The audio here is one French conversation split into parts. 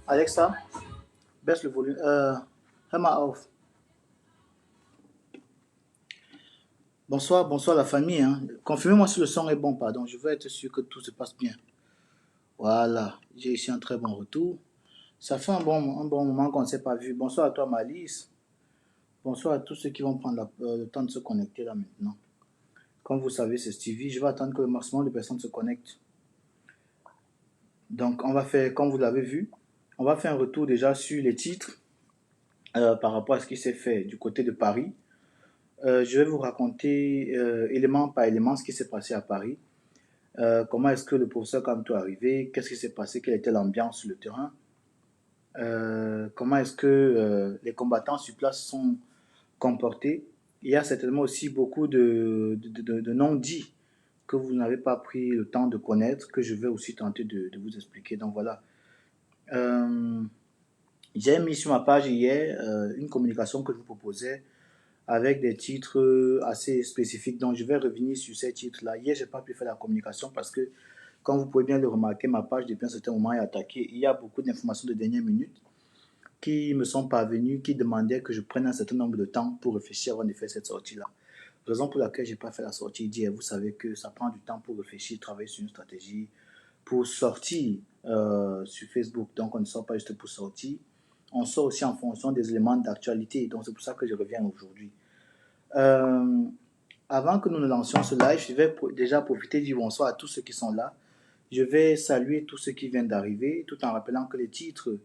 Alexa, baisse le volume. Emma off. Bonsoir, bonsoir la famille. Hein. Confirmez-moi si le son est bon, pardon. Je veux être sûr que tout se passe bien. Voilà, j'ai ici un très bon retour. Ça fait un bon moment qu'on ne s'est pas vu. Bonsoir à toi, Malice. Bonsoir à tous ceux qui vont prendre le temps de se connecter là maintenant. Comme vous savez, c'est Stevie. Je vais attendre que le maximum de personnes se connectent. Donc, on va faire, comme vous l'avez vu, on va faire un retour déjà sur les titres par rapport à ce qui s'est fait du côté de Paris. Je vais vous raconter élément par élément ce qui s'est passé à Paris. Comment est-ce que le professeur Kamto est arrivé? Qu'est-ce qui s'est passé? Quelle était l'ambiance sur le terrain? Comment est-ce que les combattants sur place sont comportés? Il y a certainement aussi beaucoup de non-dits que vous n'avez pas pris le temps de connaître, que je vais aussi tenter de vous expliquer. Donc voilà. J'ai mis sur ma page hier une communication que je vous proposais avec des titres assez spécifiques. Donc je vais revenir sur ces titres-là. Hier, je n'ai pas pu faire la communication parce que, comme vous pouvez bien le remarquer, ma page depuis un certain moment est attaquée. Il y a beaucoup d'informations de dernière minute qui me sont parvenues, qui demandaient que je prenne un certain nombre de temps pour réfléchir avant de faire cette sortie-là. Raison pour laquelle je n'ai pas fait la sortie d'hier. Vous savez que ça prend du temps pour réfléchir, travailler sur une stratégie, pour sortir sur Facebook. Donc on ne sort pas juste pour sortir. On sort aussi en fonction des éléments d'actualité. Donc c'est pour ça que je reviens aujourd'hui. Avant que nous ne lancions ce live, je vais déjà profiter de dire bonsoir à tous ceux qui sont là. Je vais saluer tous ceux qui viennent d'arriver, tout en rappelant que les titres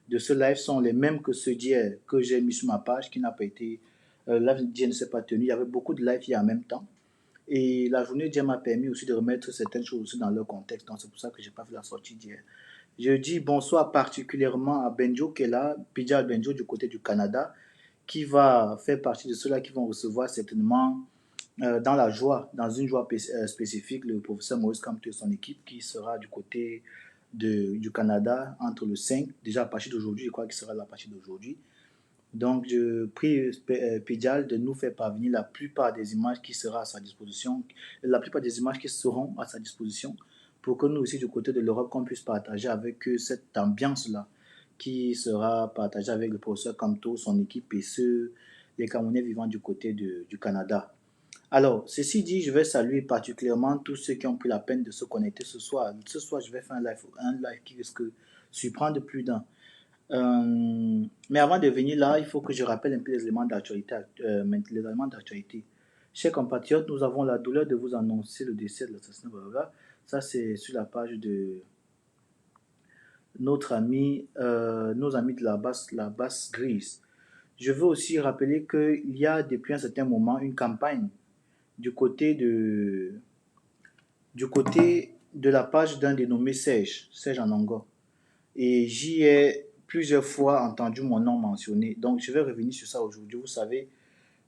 de ce live sont les mêmes que ceux d'hier que j'ai mis sur ma page, qui n'a pas été... live d'hier ne s'est pas tenu. Il y avait beaucoup de lives hier en même temps. Et la journée d'hier m'a permis aussi de remettre certaines choses aussi dans leur contexte. Donc c'est pour ça que je n'ai pas fait la sortie d'hier. Je dis bonsoir particulièrement à Benjo qui est là, Pidjal Benjo du côté du Canada, qui va faire partie de ceux-là qui vont recevoir certainement dans la joie, dans une joie spécifique, le professeur Maurice Kamto et son équipe qui sera du côté du Canada entre le 5, déjà à partir d'aujourd'hui, je crois qu'il sera là à partir d'aujourd'hui. Donc, je prie Pidjal de nous faire parvenir la plupart des images qui seront à sa disposition, la plupart des images qui seront à sa disposition, pour que nous aussi, du côté de l'Europe, qu'on puisse partager avec eux cette ambiance-là, qui sera partagée avec le professeur Kamto, son équipe et les Camerounais vivant du côté du Canada. Alors, ceci dit, je vais saluer particulièrement tous ceux qui ont pris la peine de se connecter ce soir. Ce soir, je vais faire un live qui risque de surprendre plus d'un. Mais avant de venir là, il faut que je rappelle un peu les éléments d'actualité. Chers compatriotes, nous avons la douleur de vous annoncer le décès de l'assassin. Ça, c'est sur la page de nos amis de la basse grise. Je veux aussi rappeler qu'il y a depuis un certain moment une campagne du côté de la page d'un dénommé Serge Anongo. Et j'y ai plusieurs fois entendu mon nom mentionné. Donc, je vais revenir sur ça aujourd'hui. Vous savez,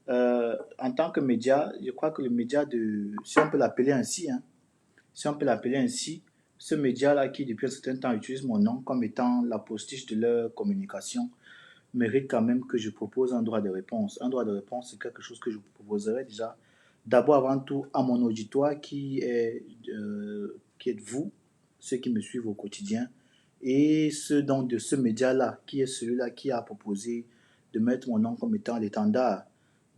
en tant que média, je crois que le média si on peut l'appeler ainsi, ce média-là qui, depuis un certain temps, utilise mon nom comme étant la postiche de leur communication, mérite quand même que je propose un droit de réponse. Un droit de réponse, c'est quelque chose que je vous proposerai déjà, d'abord avant tout à mon auditoire qui êtes vous, ceux qui me suivent au quotidien, et ceux donc de ce média-là, qui est celui-là qui a proposé de mettre mon nom comme étant l'étendard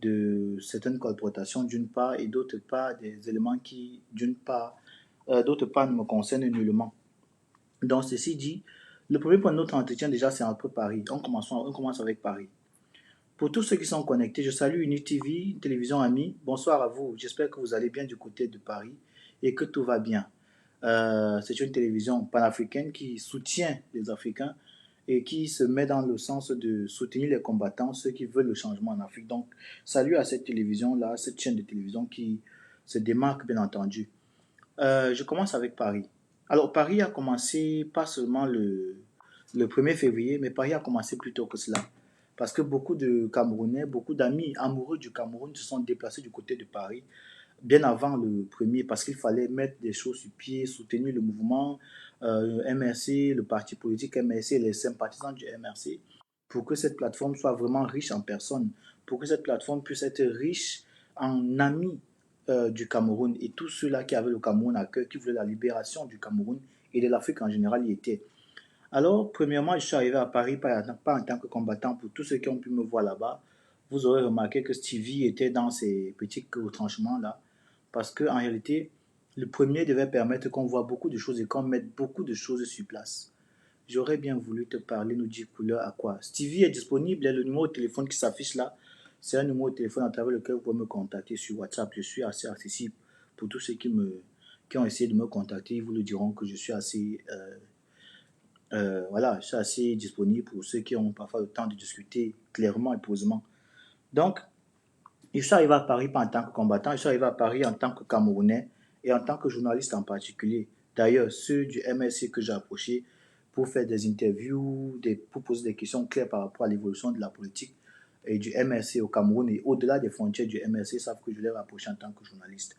de certaines colportations d'une part, et d'autre part des éléments qui, d'autre part, ne me concernent nullement. Donc, ceci dit, le premier point de notre entretien, déjà, c'est entre Paris. On commence avec Paris. Pour tous ceux qui sont connectés, je salue UniTV, une télévision amie. Bonsoir à vous. J'espère que vous allez bien du côté de Paris et que tout va bien. C'est une télévision panafricaine qui soutient les Africains et qui se met dans le sens de soutenir les combattants, ceux qui veulent le changement en Afrique. Donc, salut à cette télévision-là, cette chaîne de télévision qui se démarque, bien entendu. Je commence avec Paris. Alors, Paris a commencé pas seulement le 1er février, mais Paris a commencé plus tôt que cela. Parce que beaucoup de Camerounais, beaucoup d'amis amoureux du Cameroun se sont déplacés du côté de Paris bien avant le premier, parce qu'il fallait mettre des choses sur pied, soutenir le mouvement MRC, le parti politique MRC, les sympathisants du MRC, pour que cette plateforme soit vraiment riche en personnes, pour que cette plateforme puisse être riche en amis du Cameroun et tous ceux-là qui avaient le Cameroun à cœur, qui voulaient la libération du Cameroun et de l'Afrique en général y étaient. Alors, premièrement, je suis arrivé à Paris pas en tant que combattant. Pour tous ceux qui ont pu me voir là-bas, vous aurez remarqué que Stevie était dans ces petits retranchements-là. Parce qu'en réalité, le premier devait permettre qu'on voit beaucoup de choses et qu'on mette beaucoup de choses sur place. J'aurais bien voulu te parler, nous dire couleur à quoi. Stevie est disponible, le numéro de téléphone qui s'affiche là, c'est un numéro de téléphone à travers lequel vous pouvez me contacter sur WhatsApp. Je suis assez accessible pour tous ceux qui ont essayé de me contacter. Ils vous le diront que je suis assez voilà, je suis assez disponible pour ceux qui ont parfois le temps de discuter clairement et posément. Donc, je suis arrivé à Paris pas en tant que combattant, je suis arrivé à Paris en tant que Camerounais et en tant que journaliste en particulier. D'ailleurs, ceux du MSC que j'ai approchés pour faire des interviews, pour poser des questions claires par rapport à l'évolution de la politique et du MSC au Cameroun et au-delà des frontières du MSC savent que je l'ai rapproché en tant que journaliste.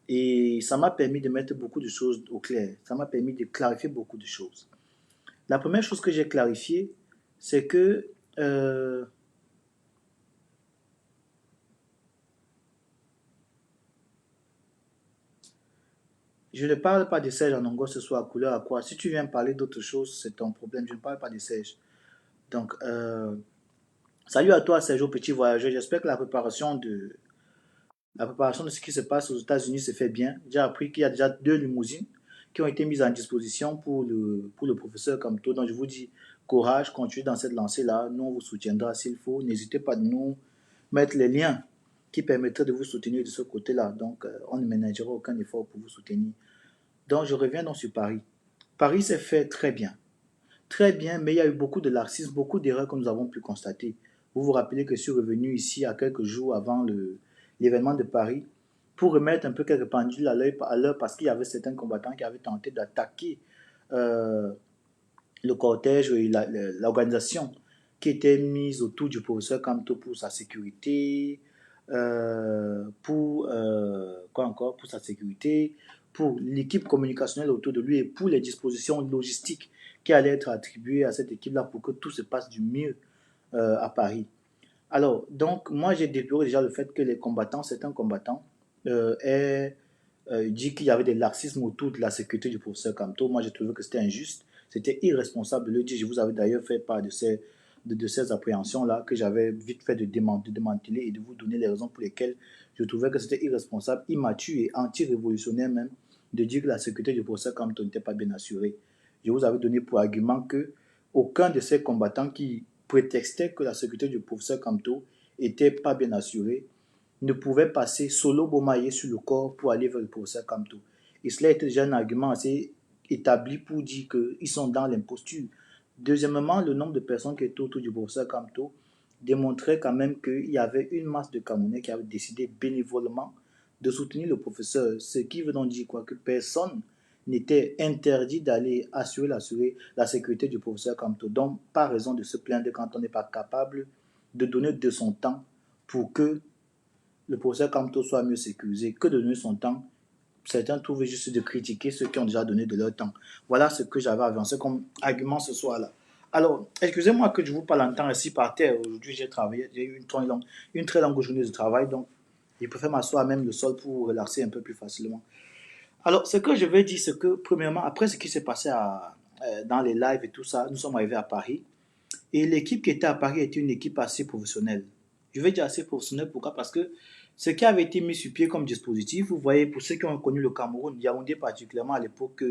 Et ça m'a permis de mettre beaucoup de choses au clair, ça m'a permis de clarifier beaucoup de choses. La première chose que j'ai clarifiée, c'est que je ne parle pas de Serge Anongo ce soir, couleur à quoi. Si tu viens parler d'autre chose, c'est ton problème. Je ne parle pas de Serge. Donc, salut à toi, Sergio Petit Voyageur. J'espère que la préparation de ce qui se passe aux États-Unis se fait bien. J'ai appris qu'il y a déjà 2 limousines qui ont été mises en disposition pour le professeur Kamto. Donc, je vous dis courage, continuez dans cette lancée-là. Nous, on vous soutiendra s'il faut. N'hésitez pas de nous mettre les liens qui permettraient de vous soutenir de ce côté-là. Donc, on ne ménagera aucun effort pour vous soutenir. Donc, je reviens donc sur Paris. Paris s'est fait très bien, mais il y a eu beaucoup de laxisme, beaucoup d'erreurs que nous avons pu constater. Vous vous rappelez que je suis revenu ici à quelques jours avant l'événement de Paris pour remettre un peu quelques pendules à l'heure parce qu'il y avait certains combattants qui avaient tenté d'attaquer euh, le cortège et l'organisation qui était mise autour du professeur Kamto pour sa sécurité, quoi encore, pour sa sécurité, pour l'équipe communicationnelle autour de lui et pour les dispositions logistiques qui allaient être attribuées à cette équipe-là pour que tout se passe du mieux à Paris. Alors, donc, moi, j'ai déploré déjà le fait que les combattants, certains combattants, aient dit qu'il y avait des laxismes autour de la sécurité du professeur Kamto. Moi, j'ai trouvé que c'était injuste, c'était irresponsable de le dire. Je vous avais d'ailleurs fait part de ces appréhensions-là que j'avais vite fait de démanteler et de vous donner les raisons pour lesquelles je trouvais que c'était irresponsable, immature et anti-révolutionnaire même de dire que la sécurité du professeur Kamto n'était pas bien assurée. Je vous avais donné pour argument que aucun de ces combattants qui prétextait que la sécurité du professeur Kamto était pas bien assurée ne pouvait passer solo bomaillé sur le corps pour aller vers le professeur Kamto. Et cela était déjà un argument assez établi pour dire qu'ils sont dans l'imposture. Deuxièmement, le nombre de personnes qui étaient autour du professeur Kamto démontrait quand même qu'il y avait une masse de Camerounais qui avaient décidé bénévolement de soutenir le professeur, ce qui veut donc dire quoi, que personne n'était interdit d'aller assurer la sécurité du professeur Kamto. Donc, pas raison de se plaindre quand on n'est pas capable de donner de son temps pour que le professeur Kamto soit mieux sécurisé, que de donner son temps. Certains trouvent juste de critiquer ceux qui ont déjà donné de leur temps. Voilà ce que j'avais avancé comme argument ce soir-là. Alors, excusez-moi que je vous parle en temps assis par terre. Aujourd'hui, j'ai travaillé, j'ai eu une très longue journée de travail, donc je préfère m'asseoir même le sol pour relaxer un peu plus facilement. Alors, ce que je vais dire, c'est que, premièrement, après ce qui s'est passé dans les lives et tout ça, nous sommes arrivés à Paris. Et l'équipe qui était à Paris était une équipe assez professionnelle. Je vais dire assez professionnelle, pourquoi? Parce que ce qui avait été mis sur pied comme dispositif, vous voyez, pour ceux qui ont connu le Cameroun, Yaoundé particulièrement à l'époque,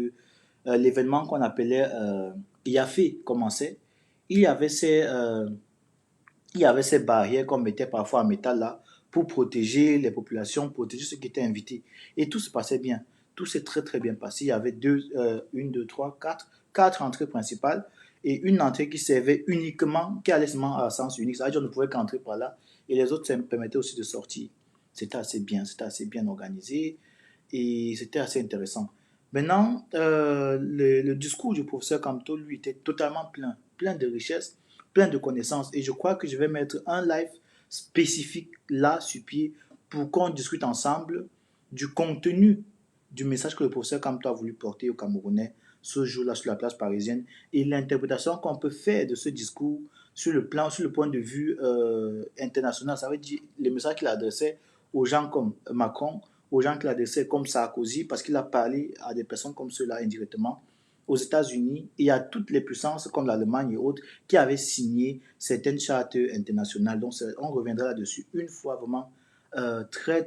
l'événement qu'on appelait Yafé commençait, il y avait ces, euh, il y avait ces barrières qu'on mettait parfois en métal là pour protéger les populations, protéger ceux qui étaient invités. Et tout se passait bien. Tout s'est très très bien passé. Il y avait une, deux, trois, quatre entrées principales et une entrée qui servait uniquement, qui allait seulement à sens unique. C'est-à-dire qu'on ne pouvait qu'entrer par là et les autres, ça me permettait aussi de sortir. C'était assez bien organisé et c'était assez intéressant. Maintenant, le discours du professeur Camto, lui, était totalement plein de richesses, plein de connaissances. Et je crois que je vais mettre un live spécifique là sur pied pour qu'on discute ensemble du contenu du message que le professeur Camto a voulu porter aux Camerounais ce jour-là sur la place parisienne et l'interprétation qu'on peut faire de ce discours sur le point de vue international. Ça veut dire le message qu'il adressait aux gens comme Macron, aux gens qu'il adressait comme Sarkozy, parce qu'il a parlé à des personnes comme ceux-là indirectement, aux États-Unis et à toutes les puissances comme l'Allemagne et autres qui avaient signé certaines chartes internationales. Donc, on reviendra là-dessus une fois vraiment très.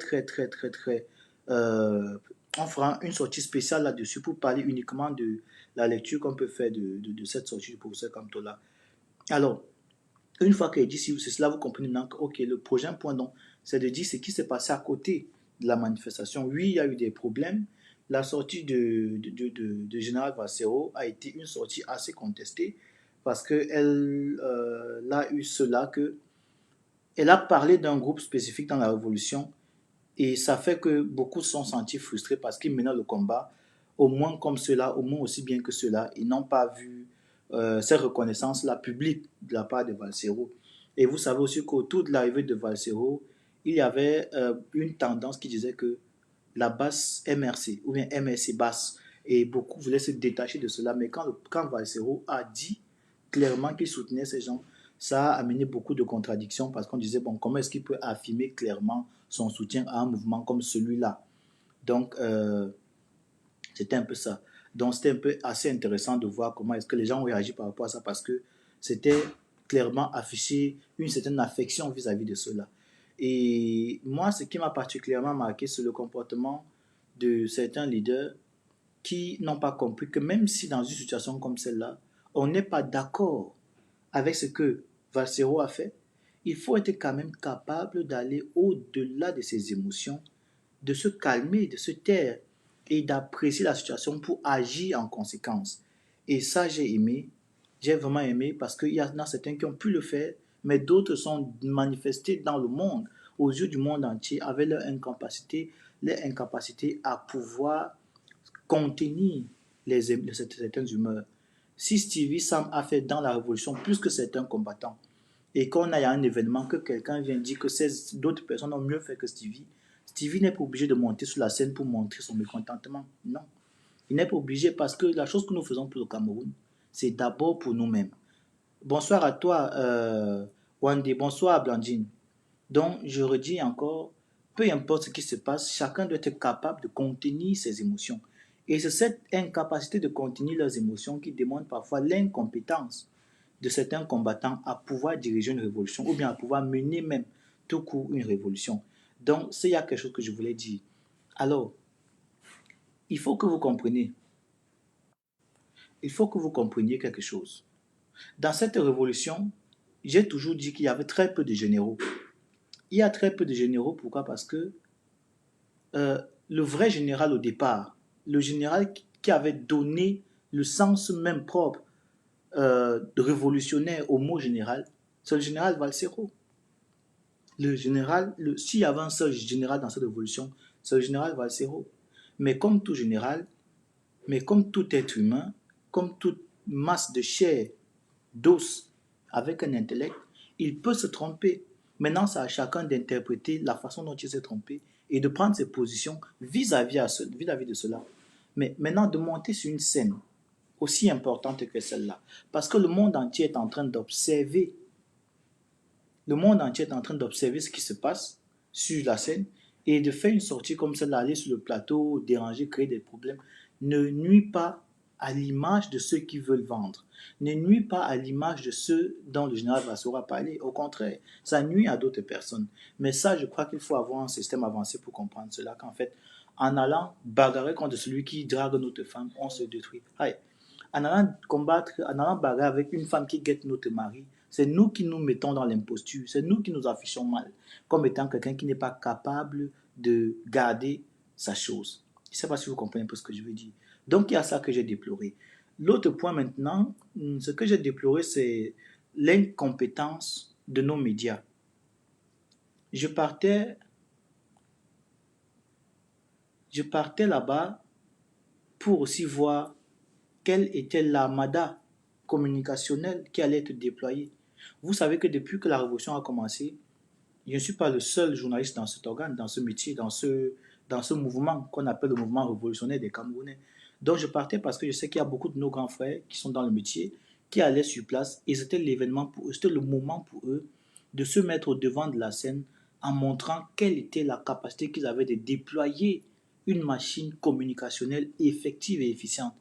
On fera une sortie spéciale là-dessus pour parler uniquement de la lecture qu'on peut faire de cette sortie du professeur Camtola. Alors, une fois qu'il dit si c'est cela, vous comprenez maintenant que, ok, le prochain point, donc, c'est de dire ce qui s'est passé à côté de la manifestation. Oui, il y a eu des problèmes. La sortie de Général Vassero a été une sortie assez contestée parce qu'elle a eu cela que elle a parlé d'un groupe spécifique dans la révolution et ça fait que beaucoup se sont sentis frustrés parce qu'ils menaient le combat au moins comme cela, au moins aussi bien que cela. Ils n'ont pas vu cette reconnaissance-là publique de la part de Valsero. Et vous savez aussi qu'autour de l'arrivée de Valsero, il y avait une tendance qui disait que la basse MRC ou bien MRC basse, et beaucoup voulaient se détacher de cela. Mais quand Valsero a dit clairement qu'il soutenait ces gens, ça a amené beaucoup de contradictions parce qu'on disait, bon, comment est-ce qu'il peut affirmer clairement son soutien à un mouvement comme celui-là? Donc, c'était un peu ça. Donc, c'était un peu assez intéressant de voir comment est-ce que les gens ont réagi par rapport à ça parce que c'était clairement affiché une certaine affection vis-à-vis de cela. Et moi, ce qui m'a particulièrement marqué, c'est le comportement de certains leaders qui n'ont pas compris que même si dans une situation comme celle-là, on n'est pas d'accord avec ce que Valsero a fait, il faut être quand même capable d'aller au-delà de ses émotions, de se calmer, de se taire et d'apprécier la situation pour agir en conséquence. Et ça, j'ai vraiment aimé parce qu'il y en a certains qui ont pu le faire, mais d'autres sont manifestés dans le monde, aux yeux du monde entier, avec leur incapacité à pouvoir contenir certaines humeurs. Si Stevie Sam a fait dans la révolution plus que certains combattants, et qu'on aille à un événement, que quelqu'un vient dire que d'autres personnes ont mieux fait que Stevie, Stevie n'est pas obligé de monter sur la scène pour montrer son mécontentement. Non. Il n'est pas obligé parce que la chose que nous faisons pour le Cameroun, c'est d'abord pour nous-mêmes. Bonsoir à toi, Wandé. Bonsoir, Blandine. Donc, je redis encore, peu importe ce qui se passe, chacun doit être capable de contenir ses émotions. Et c'est cette incapacité de contenir leurs émotions qui démontre parfois l'incompétence de certains combattants à pouvoir diriger une révolution ou bien à pouvoir mener même tout court une révolution. Donc, c'est il y a quelque chose que je voulais dire. Alors, il faut que vous compreniez, il faut que vous compreniez quelque chose. Dans cette révolution, j'ai toujours dit qu'il y avait très peu de généraux. Il y a très peu de généraux, pourquoi? Parce que le vrai général au départ, le général qui avait donné le sens même propre de révolutionnaire au mot général, c'est le général Valsero. Le général, s'il y avait un seul général dans cette révolution, c'est le général Valsero. Mais comme tout général, mais comme tout être humain, comme toute masse de chair, d'os, avec un intellect, il peut se tromper. Maintenant, c'est à chacun d'interpréter la façon dont il s'est trompé et de prendre ses positions vis-à-vis de cela. Mais maintenant, de monter sur une scène aussi importante que celle-là. Parce que le monde entier est en train d'observer. Le monde entier est en train d'observer ce qui se passe sur la scène et de faire une sortie comme celle-là, aller sur le plateau, déranger, créer des problèmes, ne nuit pas à l'image de ceux qui veulent vendre, ne nuit pas à l'image de ceux dont le général Bassora parler. Au contraire, ça nuit à d'autres personnes. Mais ça, je crois qu'il faut avoir un système avancé pour comprendre cela, qu'en fait, en allant bagarrer contre celui qui drague notre femme, on se détruit. Aïe. En allant combattre, en allant bagarrer avec une femme qui guette notre mari, c'est nous qui nous mettons dans l'imposture, c'est nous qui nous affichons mal, comme étant quelqu'un qui n'est pas capable de garder sa chose. Je ne sais pas si vous comprenez un peu ce que je veux dire. Donc il y a ça que j'ai déploré. L'autre point maintenant, ce que j'ai déploré, c'est l'incompétence de nos médias. Je partais, je partais là-bas pour aussi voir quelle était l'armada communicationnelle qui allait être déployée. Vous savez que depuis que la révolution a commencé, je ne suis pas le seul journaliste dans cet organe, dans ce métier, dans ce mouvement qu'on appelle le mouvement révolutionnaire des Camerounais. Donc je partais parce que je sais qu'il y a beaucoup de nos grands frères qui sont dans le métier, qui allaient sur place, et c'était l'événement pour eux, c'était le moment pour eux de se mettre au devant de la scène en montrant quelle était la capacité qu'ils avaient de déployer une machine communicationnelle effective et efficiente.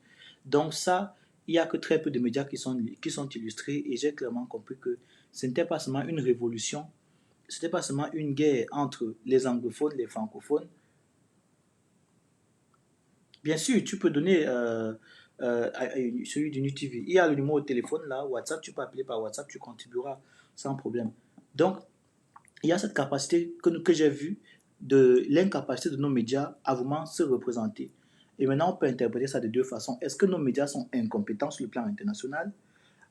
Donc ça, il n'y a que très peu de médias qui sont illustrés, et j'ai clairement compris que ce n'était pas seulement une révolution, ce n'était pas seulement une guerre entre les anglophones, les francophones. Bien sûr, tu peux donner celui du TV. Il y a le numéro de téléphone là, WhatsApp, tu peux appeler par WhatsApp, tu contribueras sans problème. Donc, il y a cette capacité que j'ai vue de l'incapacité de nos médias à vraiment se représenter. Et maintenant, on peut interpréter ça de deux façons. Est-ce que nos médias sont incompétents sur le plan international?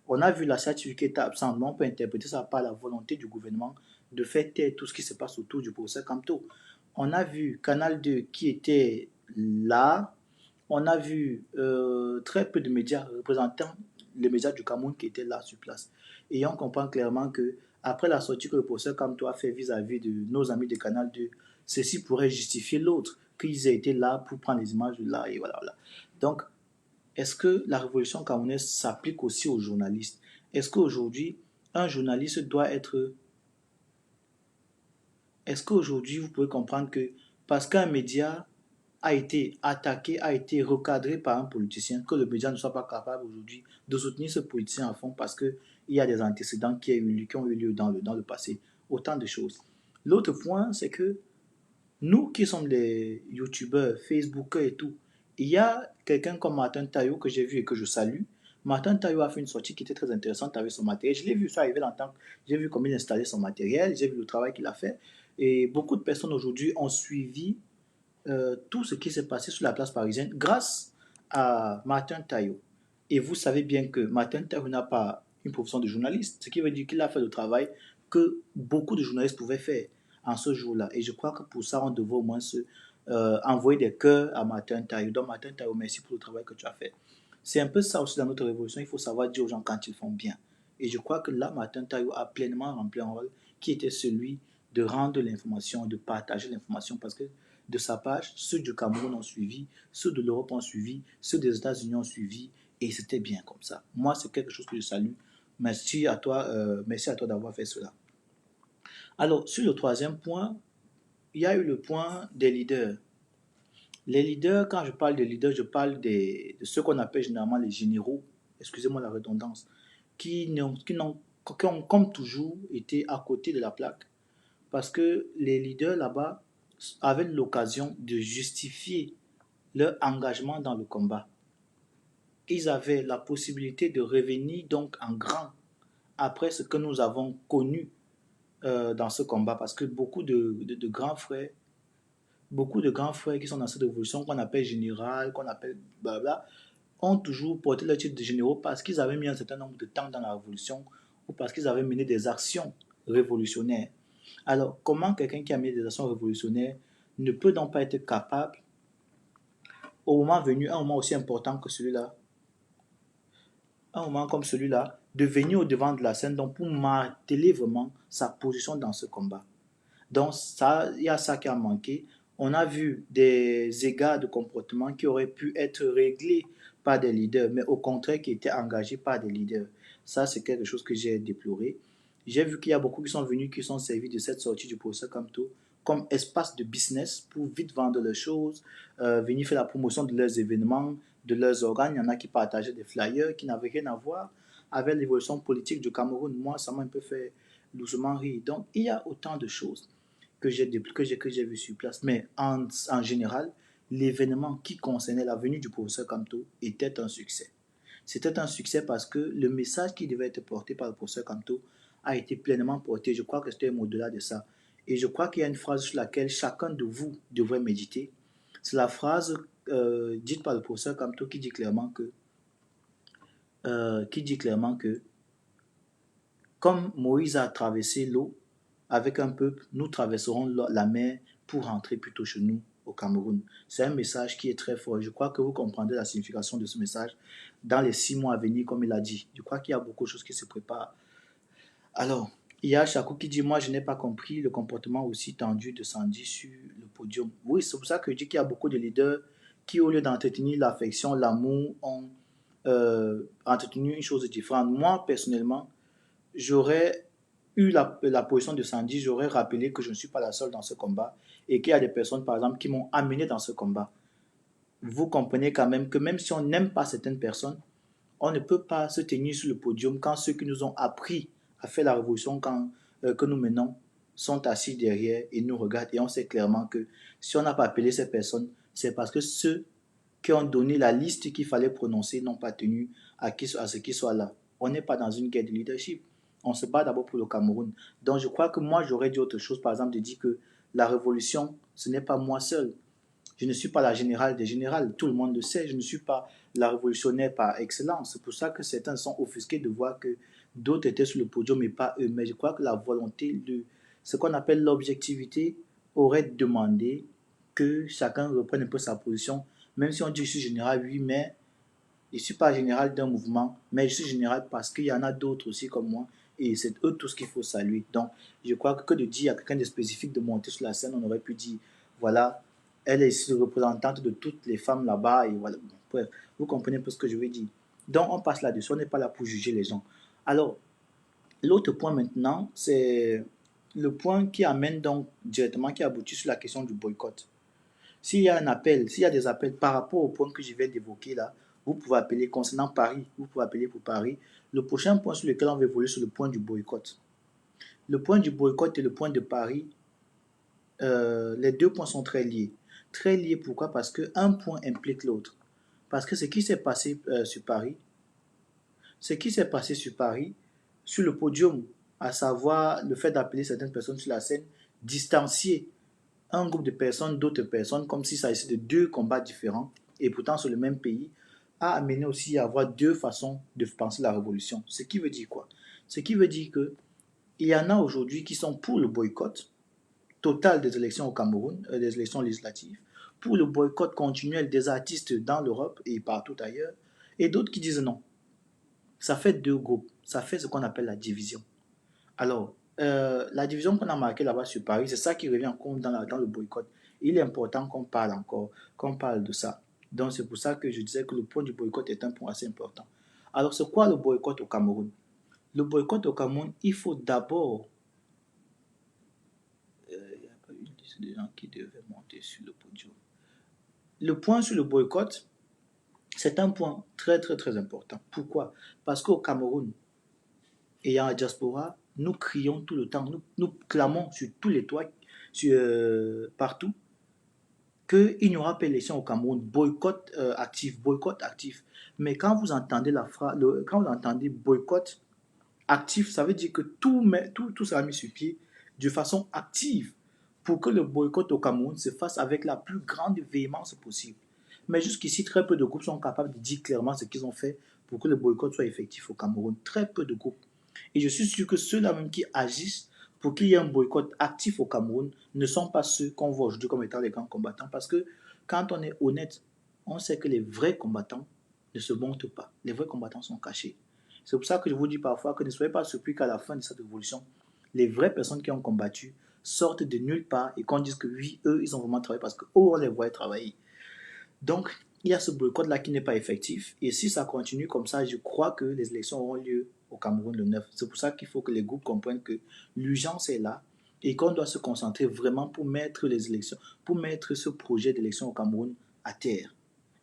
On a vu la statue qui était absente, mais on peut interpréter ça par la volonté du gouvernement de faire taire tout ce qui se passe autour du procès Camto. On a vu Canal 2 qui était là. On a vu très peu de médias représentant les médias du Cameroun qui étaient là sur place. Et on comprend clairement que après la sortie que le procès Camto a fait vis-à-vis de nos amis de Canal 2, ceci pourrait justifier l'autre, qu'ils aient été là pour prendre les images de là et voilà. Voilà. Donc, est-ce que la révolution camerounaise s'applique aussi aux journalistes? Est-ce qu'aujourd'hui, un journaliste doit être... Est-ce qu'aujourd'hui, vous pouvez comprendre que parce qu'un média a été attaqué, a été recadré par un politicien, que le média ne soit pas capable aujourd'hui de soutenir ce politicien à fond parce qu'il y a des antécédents qui ont eu lieu dans le passé. Autant de choses. L'autre point, c'est que nous qui sommes des youtubeurs, facebookers et tout, il y a quelqu'un comme Martin Tayo que j'ai vu et que je salue. Martin Tayo a fait une sortie qui était très intéressante avec son matériel. Je l'ai vu ça arriver longtemps. J'ai vu comment il installait son matériel, j'ai vu le travail qu'il a fait. Et beaucoup de personnes aujourd'hui ont suivi tout ce qui s'est passé sur la place parisienne grâce à Martin Tayo. Et vous savez bien que Martin Tayo n'a pas une profession de journaliste, ce qui veut dire qu'il a fait le travail que beaucoup de journalistes pouvaient faire en ce jour-là. Et je crois que pour ça, on devrait au moins envoyer des cœurs à Martin Tayo. Donc, Martin Tayo, merci pour le travail que tu as fait. C'est un peu ça aussi dans notre révolution. Il faut savoir dire aux gens quand ils font bien. Et je crois que là, Martin Tayo a pleinement rempli un rôle qui était celui de rendre l'information, de partager l'information, parce que de sa page, ceux du Cameroun ont suivi, ceux de l'Europe ont suivi, ceux des États-Unis ont suivi, et c'était bien comme ça. Moi, c'est quelque chose que je salue. Merci à toi d'avoir fait cela. Alors, sur le troisième point, il y a eu le point des leaders. Les leaders, quand je parle de leaders, je parle de ceux qu'on appelle généralement les généraux, excusez-moi la redondance, qui ont comme toujours été à côté de la plaque. Parce que les leaders là-bas avaient l'occasion de justifier leur engagement dans le combat. Ils avaient la possibilité de revenir donc en grand après ce que nous avons connu dans ce combat, parce que beaucoup de grands frères qui sont dans cette révolution qu'on appelle général, qu'on appelle blabla, ont toujours porté le titre de généraux parce qu'ils avaient mis un certain nombre de temps dans la révolution ou parce qu'ils avaient mené des actions révolutionnaires. Alors, comment quelqu'un qui a mené des actions révolutionnaires ne peut donc pas être capable, au moment venu, un moment aussi important que celui-là, un moment comme celui-là, de venir au devant de la scène donc pour marteler vraiment sa position dans ce combat. Donc, ça, il y a ça qui a manqué. On a vu des égards de comportement qui auraient pu être réglés par des leaders, mais au contraire qui étaient engagés par des leaders. Ça, c'est quelque chose que j'ai déploré. J'ai vu qu'il y a beaucoup qui sont venus, qui sont servis de cette sortie du professeur Kamto comme espace de business pour vite vendre leurs choses, venir faire la promotion de leurs événements, de leurs organes. Il y en a qui partageaient des flyers qui n'avaient rien à voir avec l'évolution politique du Cameroun. Moi, ça m'a un peu fait doucement rire. Donc, il y a autant de choses que j'ai vu sur place. Mais en général, l'événement qui concernait la venue du professeur Kamto était un succès. C'était un succès parce que le message qui devait être porté par le professeur Kamto a été pleinement porté. Je crois que c'était au-delà de ça. Et je crois qu'il y a une phrase sur laquelle chacun de vous devrait méditer. C'est la phrase dite par le professeur Kamto qui dit clairement que comme Moïse a traversé l'eau avec un peuple, nous traverserons la mer pour rentrer plutôt chez nous au Cameroun. C'est un message qui est très fort. Je crois que vous comprendrez la signification de ce message dans les 6 mois à venir, comme il a dit. Je crois qu'il y a beaucoup de choses qui se préparent. Alors, il y a Chakou qui dit, moi je n'ai pas compris le comportement aussi tendu de Sandy sur le podium. Oui, c'est pour ça que je dis qu'il y a beaucoup de leaders qui, au lieu d'entretenir l'affection, l'amour, ont entretenu une chose différente. Moi, personnellement, j'aurais eu la position de Sandy, j'aurais rappelé que je ne suis pas la seule dans ce combat et qu'il y a des personnes, par exemple, qui m'ont amené dans ce combat. Vous comprenez quand même que même si on n'aime pas certaines personnes, on ne peut pas se tenir sur le podium quand ceux qui nous ont appris à faire la révolution que nous menons sont assis derrière et nous regardent. Et on sait clairement que si on n'a pas appelé ces personnes, c'est parce que ceux qui ont donné la liste qu'il fallait prononcer n'ont pas tenu à ce qu'ils soient là. On n'est pas dans une guerre de leadership. On se bat d'abord pour le Cameroun. Donc je crois que moi, j'aurais dit autre chose, par exemple, de dire que la révolution, ce n'est pas moi seul. Je ne suis pas la générale des générales, tout le monde le sait, je ne suis pas la révolutionnaire par excellence. C'est pour ça que certains sont offusqués de voir que d'autres étaient sur le podium et pas eux. Mais je crois que la volonté de ce qu'on appelle l'objectivité aurait demandé que chacun reprenne un peu sa position, même si on dit je suis général, oui, mais je ne suis pas général d'un mouvement, mais je suis général parce qu'il y en a d'autres aussi comme moi et c'est eux tous qu'il faut saluer. Donc, je crois que de dire à quelqu'un de spécifique de monter sur la scène, on aurait pu dire, voilà, elle est représentante de toutes les femmes là-bas et voilà. Bref, vous comprenez un peu ce que je veux dire. Donc, on passe là-dessus, on n'est pas là pour juger les gens. Alors, l'autre point maintenant, c'est le point qui amène donc directement, qui aboutit sur la question du boycott. S'il y a un appel, s'il y a des appels par rapport au point que je viens d'évoquer là, vous pouvez appeler concernant Paris, vous pouvez appeler pour Paris. Le prochain point sur lequel on va évoluer, c'est le point du boycott. Le point du boycott et le point de Paris, les deux points sont très liés. Très liés pourquoi? Parce qu'un point implique l'autre. Parce que ce qui s'est passé sur Paris, sur le podium, à savoir le fait d'appeler certaines personnes sur la scène, distancier un groupe de personnes d'autres personnes, comme s'il s'agissait de deux combats différents, et pourtant sur le même pays, a amené aussi à avoir deux façons de penser la révolution. Ce qui veut dire quoi? Ce qui veut dire que il y en a aujourd'hui qui sont pour le boycott total des élections au Cameroun, des élections législatives, pour le boycott continuel des artistes dans l'Europe et partout ailleurs, et d'autres qui disent non. Ça fait deux groupes, ça fait ce qu'on appelle la division. Alors, la division qu'on a marquée là-bas sur Paris, c'est ça qui revient en compte dans le boycott. Il est important qu'on parle de ça. Donc, c'est pour ça que je disais que le point du boycott est un point assez important. Alors, c'est quoi le boycott au Cameroun? Le boycott au Cameroun, il faut d'abord... Il n'y a pas une liste de gens qui devaient monter sur le podium. Le point sur le boycott, c'est un point très, très, très important. Pourquoi? Parce qu'au Cameroun, ayant la diaspora, nous crions tout le temps, nous clamons sur tous les toits, partout, qu'il n'y aura pas d'élection au Cameroun, boycott actif, boycott actif. Mais quand vous entendez quand vous entendez boycott actif, ça veut dire que tout sera mis sur pied de façon active pour que le boycott au Cameroun se fasse avec la plus grande véhémence possible. Mais jusqu'ici, très peu de groupes sont capables de dire clairement ce qu'ils ont fait pour que le boycott soit effectif au Cameroun. Très peu de groupes. Et je suis sûr que ceux-là même qui agissent pour qu'il y ait un boycott actif au Cameroun ne sont pas ceux qu'on voit aujourd'hui comme étant les grands combattants. Parce que quand on est honnête, on sait que les vrais combattants ne se montrent pas. Les vrais combattants sont cachés. C'est pour ça que je vous dis parfois que ne soyez pas surpris qu'à la fin de cette révolution, les vraies personnes qui ont combattu sortent de nulle part et qu'on dise que oui, eux, ils ont vraiment travaillé parce qu'eux, on les voit travailler. Donc, il y a ce boycott-là qui n'est pas effectif. Et si ça continue comme ça, je crois que les élections auront lieu au Cameroun le 9. C'est pour ça qu'il faut que les groupes comprennent que l'urgence est là et qu'on doit se concentrer vraiment pour mettre les élections, pour mettre ce projet d'élection au Cameroun à terre.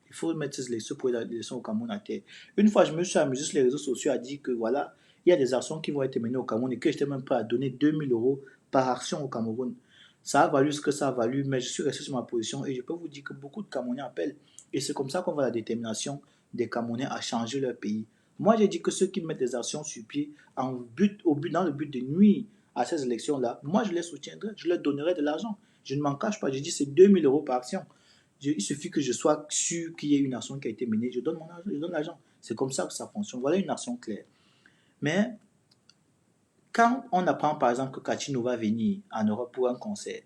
Il faut mettre ce projet d'élection au Cameroun à terre. Une fois, je me suis amusé sur les réseaux sociaux à dire que voilà, il y a des actions qui vont être menées au Cameroun et que j'étais même prêt à donner 2 000 € par action au Cameroun. Ça a valu ce que ça a valu, mais je suis resté sur ma position et je peux vous dire que beaucoup de Camerounais appellent. Et c'est comme ça qu'on voit la détermination des Camerounais à changer leur pays. Moi, j'ai dit que ceux qui mettent des actions sur pied dans le but de nuire à ces élections-là, moi, je les soutiendrai, je leur donnerai de l'argent. Je ne m'en cache pas, je dis c'est 2 000 € par action. Il suffit que je sois sûr qu'il y ait une action qui a été menée, je donne mon argent, je donne l'argent. C'est comme ça que ça fonctionne. Voilà une action claire. Mais quand on apprend par exemple que Kachino va venir en Europe pour un concert,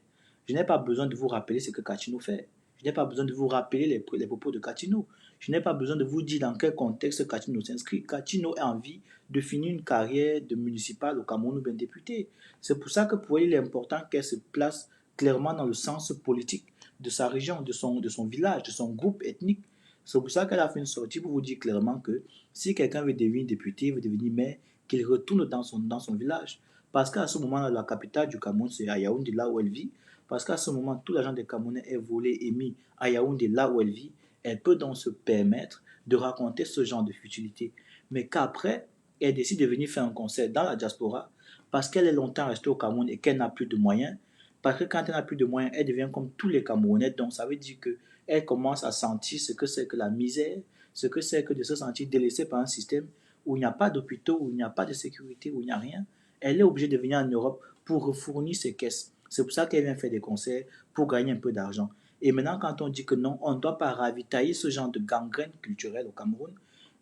je n'ai pas besoin de vous rappeler ce que Kachino fait. Je n'ai pas besoin de vous rappeler les propos de Kachino. Je n'ai pas besoin de vous dire dans quel contexte Kachino s'inscrit. Kachino a envie de finir une carrière de municipal au Cameroun ou bien député. C'est pour ça que pour elle, il est important qu'elle se place clairement dans le sens politique de sa région, de son village, de son groupe ethnique. C'est pour ça qu'elle a fait une sortie pour vous dire clairement que si quelqu'un veut devenir député, veut devenir maire, qu'il retourne dans son village. Parce qu'à ce moment-là, la capitale du Cameroun, c'est à Yaoundé, là où elle vit. Parce qu'à ce moment, tout l'argent des Camerounais est volé et mis à Yaoundé, là où elle vit. Elle peut donc se permettre de raconter ce genre de futilité. Mais qu'après, elle décide de venir faire un concert dans la diaspora parce qu'elle est longtemps restée au Cameroun et qu'elle n'a plus de moyens. Parce que quand elle n'a plus de moyens, elle devient comme tous les Camerounais. Donc ça veut dire qu'elle commence à sentir ce que c'est que la misère, ce que c'est que de se sentir délaissée par un système où il n'y a pas d'hôpitaux, où il n'y a pas de sécurité, où il n'y a rien. Elle est obligée de venir en Europe pour refournir ses caisses. C'est pour ça qu'elle vient faire des concerts pour gagner un peu d'argent. Et maintenant, quand on dit que non, on ne doit pas ravitailler ce genre de gangrène culturelle au Cameroun,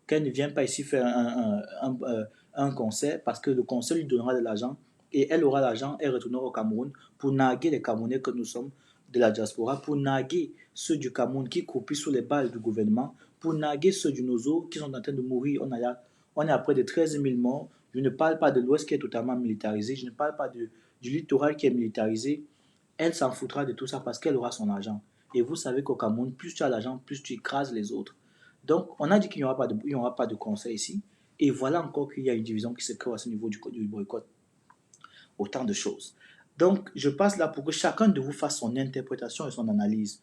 qu'elle ne vient pas ici faire un concert parce que le concert lui donnera de l'argent et elle aura l'argent, elle retournera au Cameroun pour narguer les Camerounais que nous sommes de la diaspora, pour narguer ceux du Cameroun qui croupissent sous les balles du gouvernement, pour narguer ceux du Nozo qui sont en train de mourir. On est à près de 13 000 morts. Je ne parle pas de l'Ouest qui est totalement militarisé. Je ne parle pas du littoral qui est militarisé. Elle s'en foutra de tout ça parce qu'elle aura son argent. Et vous savez qu'au Cameroun, plus tu as l'argent, plus tu écrases les autres. Donc, on a dit qu'il n'y aura pas de conseil ici. Et voilà encore qu'il y a une division qui se crée à ce niveau du boycott. Autant de choses. Donc, je passe là pour que chacun de vous fasse son interprétation et son analyse.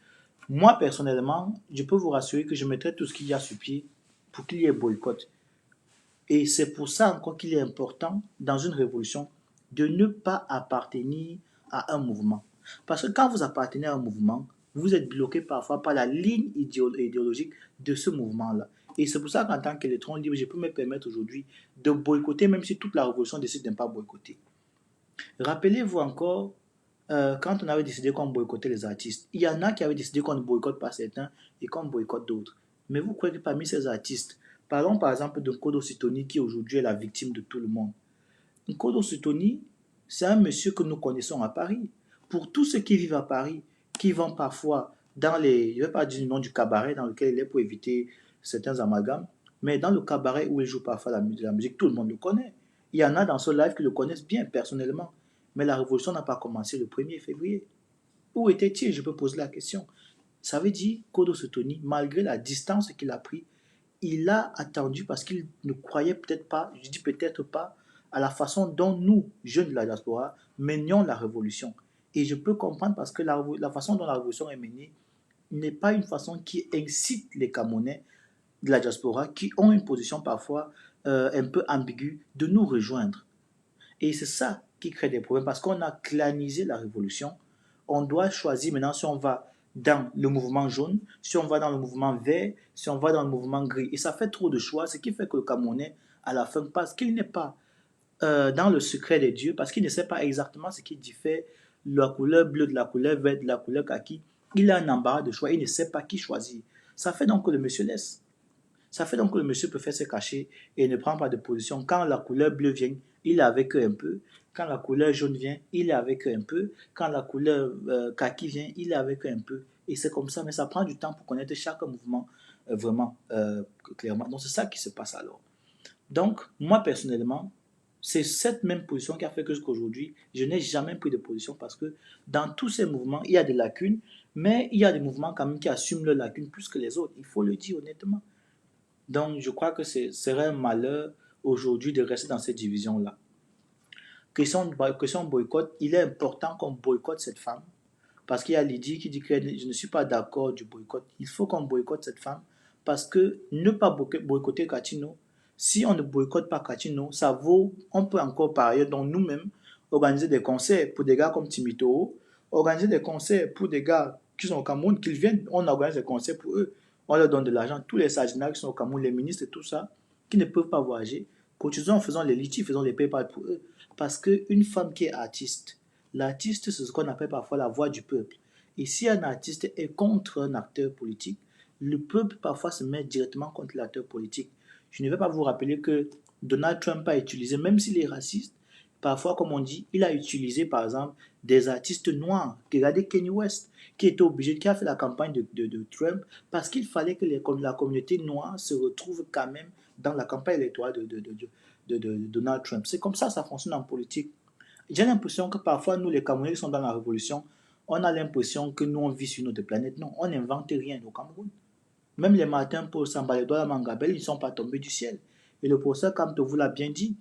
Moi, personnellement, je peux vous rassurer que je mettrai tout ce qu'il y a sur pied pour qu'il y ait boycott. Et c'est pour ça encore qu'il est important, dans une révolution, de ne pas appartenir à un mouvement. Parce que quand vous appartenez à un mouvement, vous êtes bloqué parfois par la ligne idéologique de ce mouvement-là. Et c'est pour ça qu'en tant qu'électron libre, je peux me permettre aujourd'hui de boycotter, même si toute la révolution décide de ne pas boycotter. Rappelez-vous encore, quand on avait décidé qu'on boycottait les artistes, il y en a qui avaient décidé qu'on ne boycotte pas certains et qu'on boycotte d'autres. Mais vous croyez que parmi ces artistes, parlons par exemple de Nkodo Sitoni qui aujourd'hui est la victime de tout le monde. Nkodo Sitoni, c'est un monsieur que nous connaissons à Paris. Pour tous ceux qui vivent à Paris, qui vont parfois dans les, je ne vais pas dire le nom du cabaret dans lequel il est pour éviter certains amalgames, mais dans le cabaret où il joue parfois la musique, tout le monde le connaît. Il y en a dans ce live qui le connaissent bien personnellement. Mais la révolution n'a pas commencé le 1er février. Où était-il? Je peux poser la question. Ça veut dire qu'Odo Sotoni, malgré la distance qu'il a pris, il a attendu parce qu'il ne croyait peut-être pas, je dis peut-être pas, à la façon dont nous, jeunes de la diaspora, menions la révolution. Et je peux comprendre parce que la façon dont la révolution est menée n'est pas une façon qui incite les Camerounais de la diaspora, qui ont une position parfois un peu ambiguë, de nous rejoindre. Et c'est ça qui crée des problèmes parce qu'on a clanisé la révolution. On doit choisir maintenant si on va dans le mouvement jaune, si on va dans le mouvement vert, si on va dans le mouvement gris. Et ça fait trop de choix, ce qui fait que le Camerounais, à la fin, parce qu'il n'est pas dans le secret des dieux, parce qu'il ne sait pas exactement ce qui diffère la couleur bleue de la couleur verte, de la couleur kaki, il a un embarras de choix, il ne sait pas qui choisir. Ça fait donc que le monsieur laisse. Ça fait donc que le monsieur peut faire se cacher et ne prend pas de position. Quand la couleur bleue vient, il est avec eux un peu. Quand la couleur jaune vient, il est avec eux un peu. Quand la couleur kaki vient, il est avec eux un peu. Et c'est comme ça, mais ça prend du temps pour connaître chaque mouvement vraiment clairement. Donc c'est ça qui se passe alors. Donc moi personnellement, C'est cette même position qui a fait que jusqu'à aujourd'hui, je n'ai jamais pris de position parce que dans tous ces mouvements, il y a des lacunes, mais il y a des mouvements quand même qui assument leurs lacunes plus que les autres. Il faut le dire honnêtement. Donc, je crois que ce serait un malheur aujourd'hui de rester dans cette division-là. Question boycott, il est important qu'on boycotte cette femme parce qu'il y a Lydie qui dit que je ne suis pas d'accord du boycott. Il faut qu'on boycotte cette femme parce que ne pas boycotter Katino, si on ne boycotte pas Katino, ça vaut, on peut encore par ailleurs, donc nous-mêmes, organiser des concerts pour des gars comme Timito, organiser des concerts pour des gars qui sont au Cameroun, qu'ils viennent, on organise des concerts pour eux, on leur donne de l'argent, tous les sarginats qui sont au Cameroun, les ministres et tout ça, qui ne peuvent pas voyager, continuons en faisant les litiges, faisons les PayPal pour eux. Parce qu'une femme qui est artiste, l'artiste, c'est ce qu'on appelle parfois la voix du peuple. Et si un artiste est contre un acteur politique, le peuple parfois se met directement contre l'acteur politique. Je ne vais pas vous rappeler que Donald Trump a utilisé, même s'il est raciste, parfois, comme on dit, il a utilisé par exemple des artistes noirs. Regardez Kanye West, qui était obligé, qui a fait la campagne de Trump parce qu'il fallait que la communauté noire se retrouve quand même dans la campagne électorale de Donald Trump. C'est comme ça fonctionne en politique. J'ai l'impression que parfois, nous, les Camerounais qui sont dans la révolution, on a l'impression que nous, on vit sur notre planète. Non, on n'invente rien au Cameroun. Même les Martin Paul Sambalédois à Mangabel, ils ne sont pas tombés du ciel. Et le professeur Kamto vous l'a bien dit.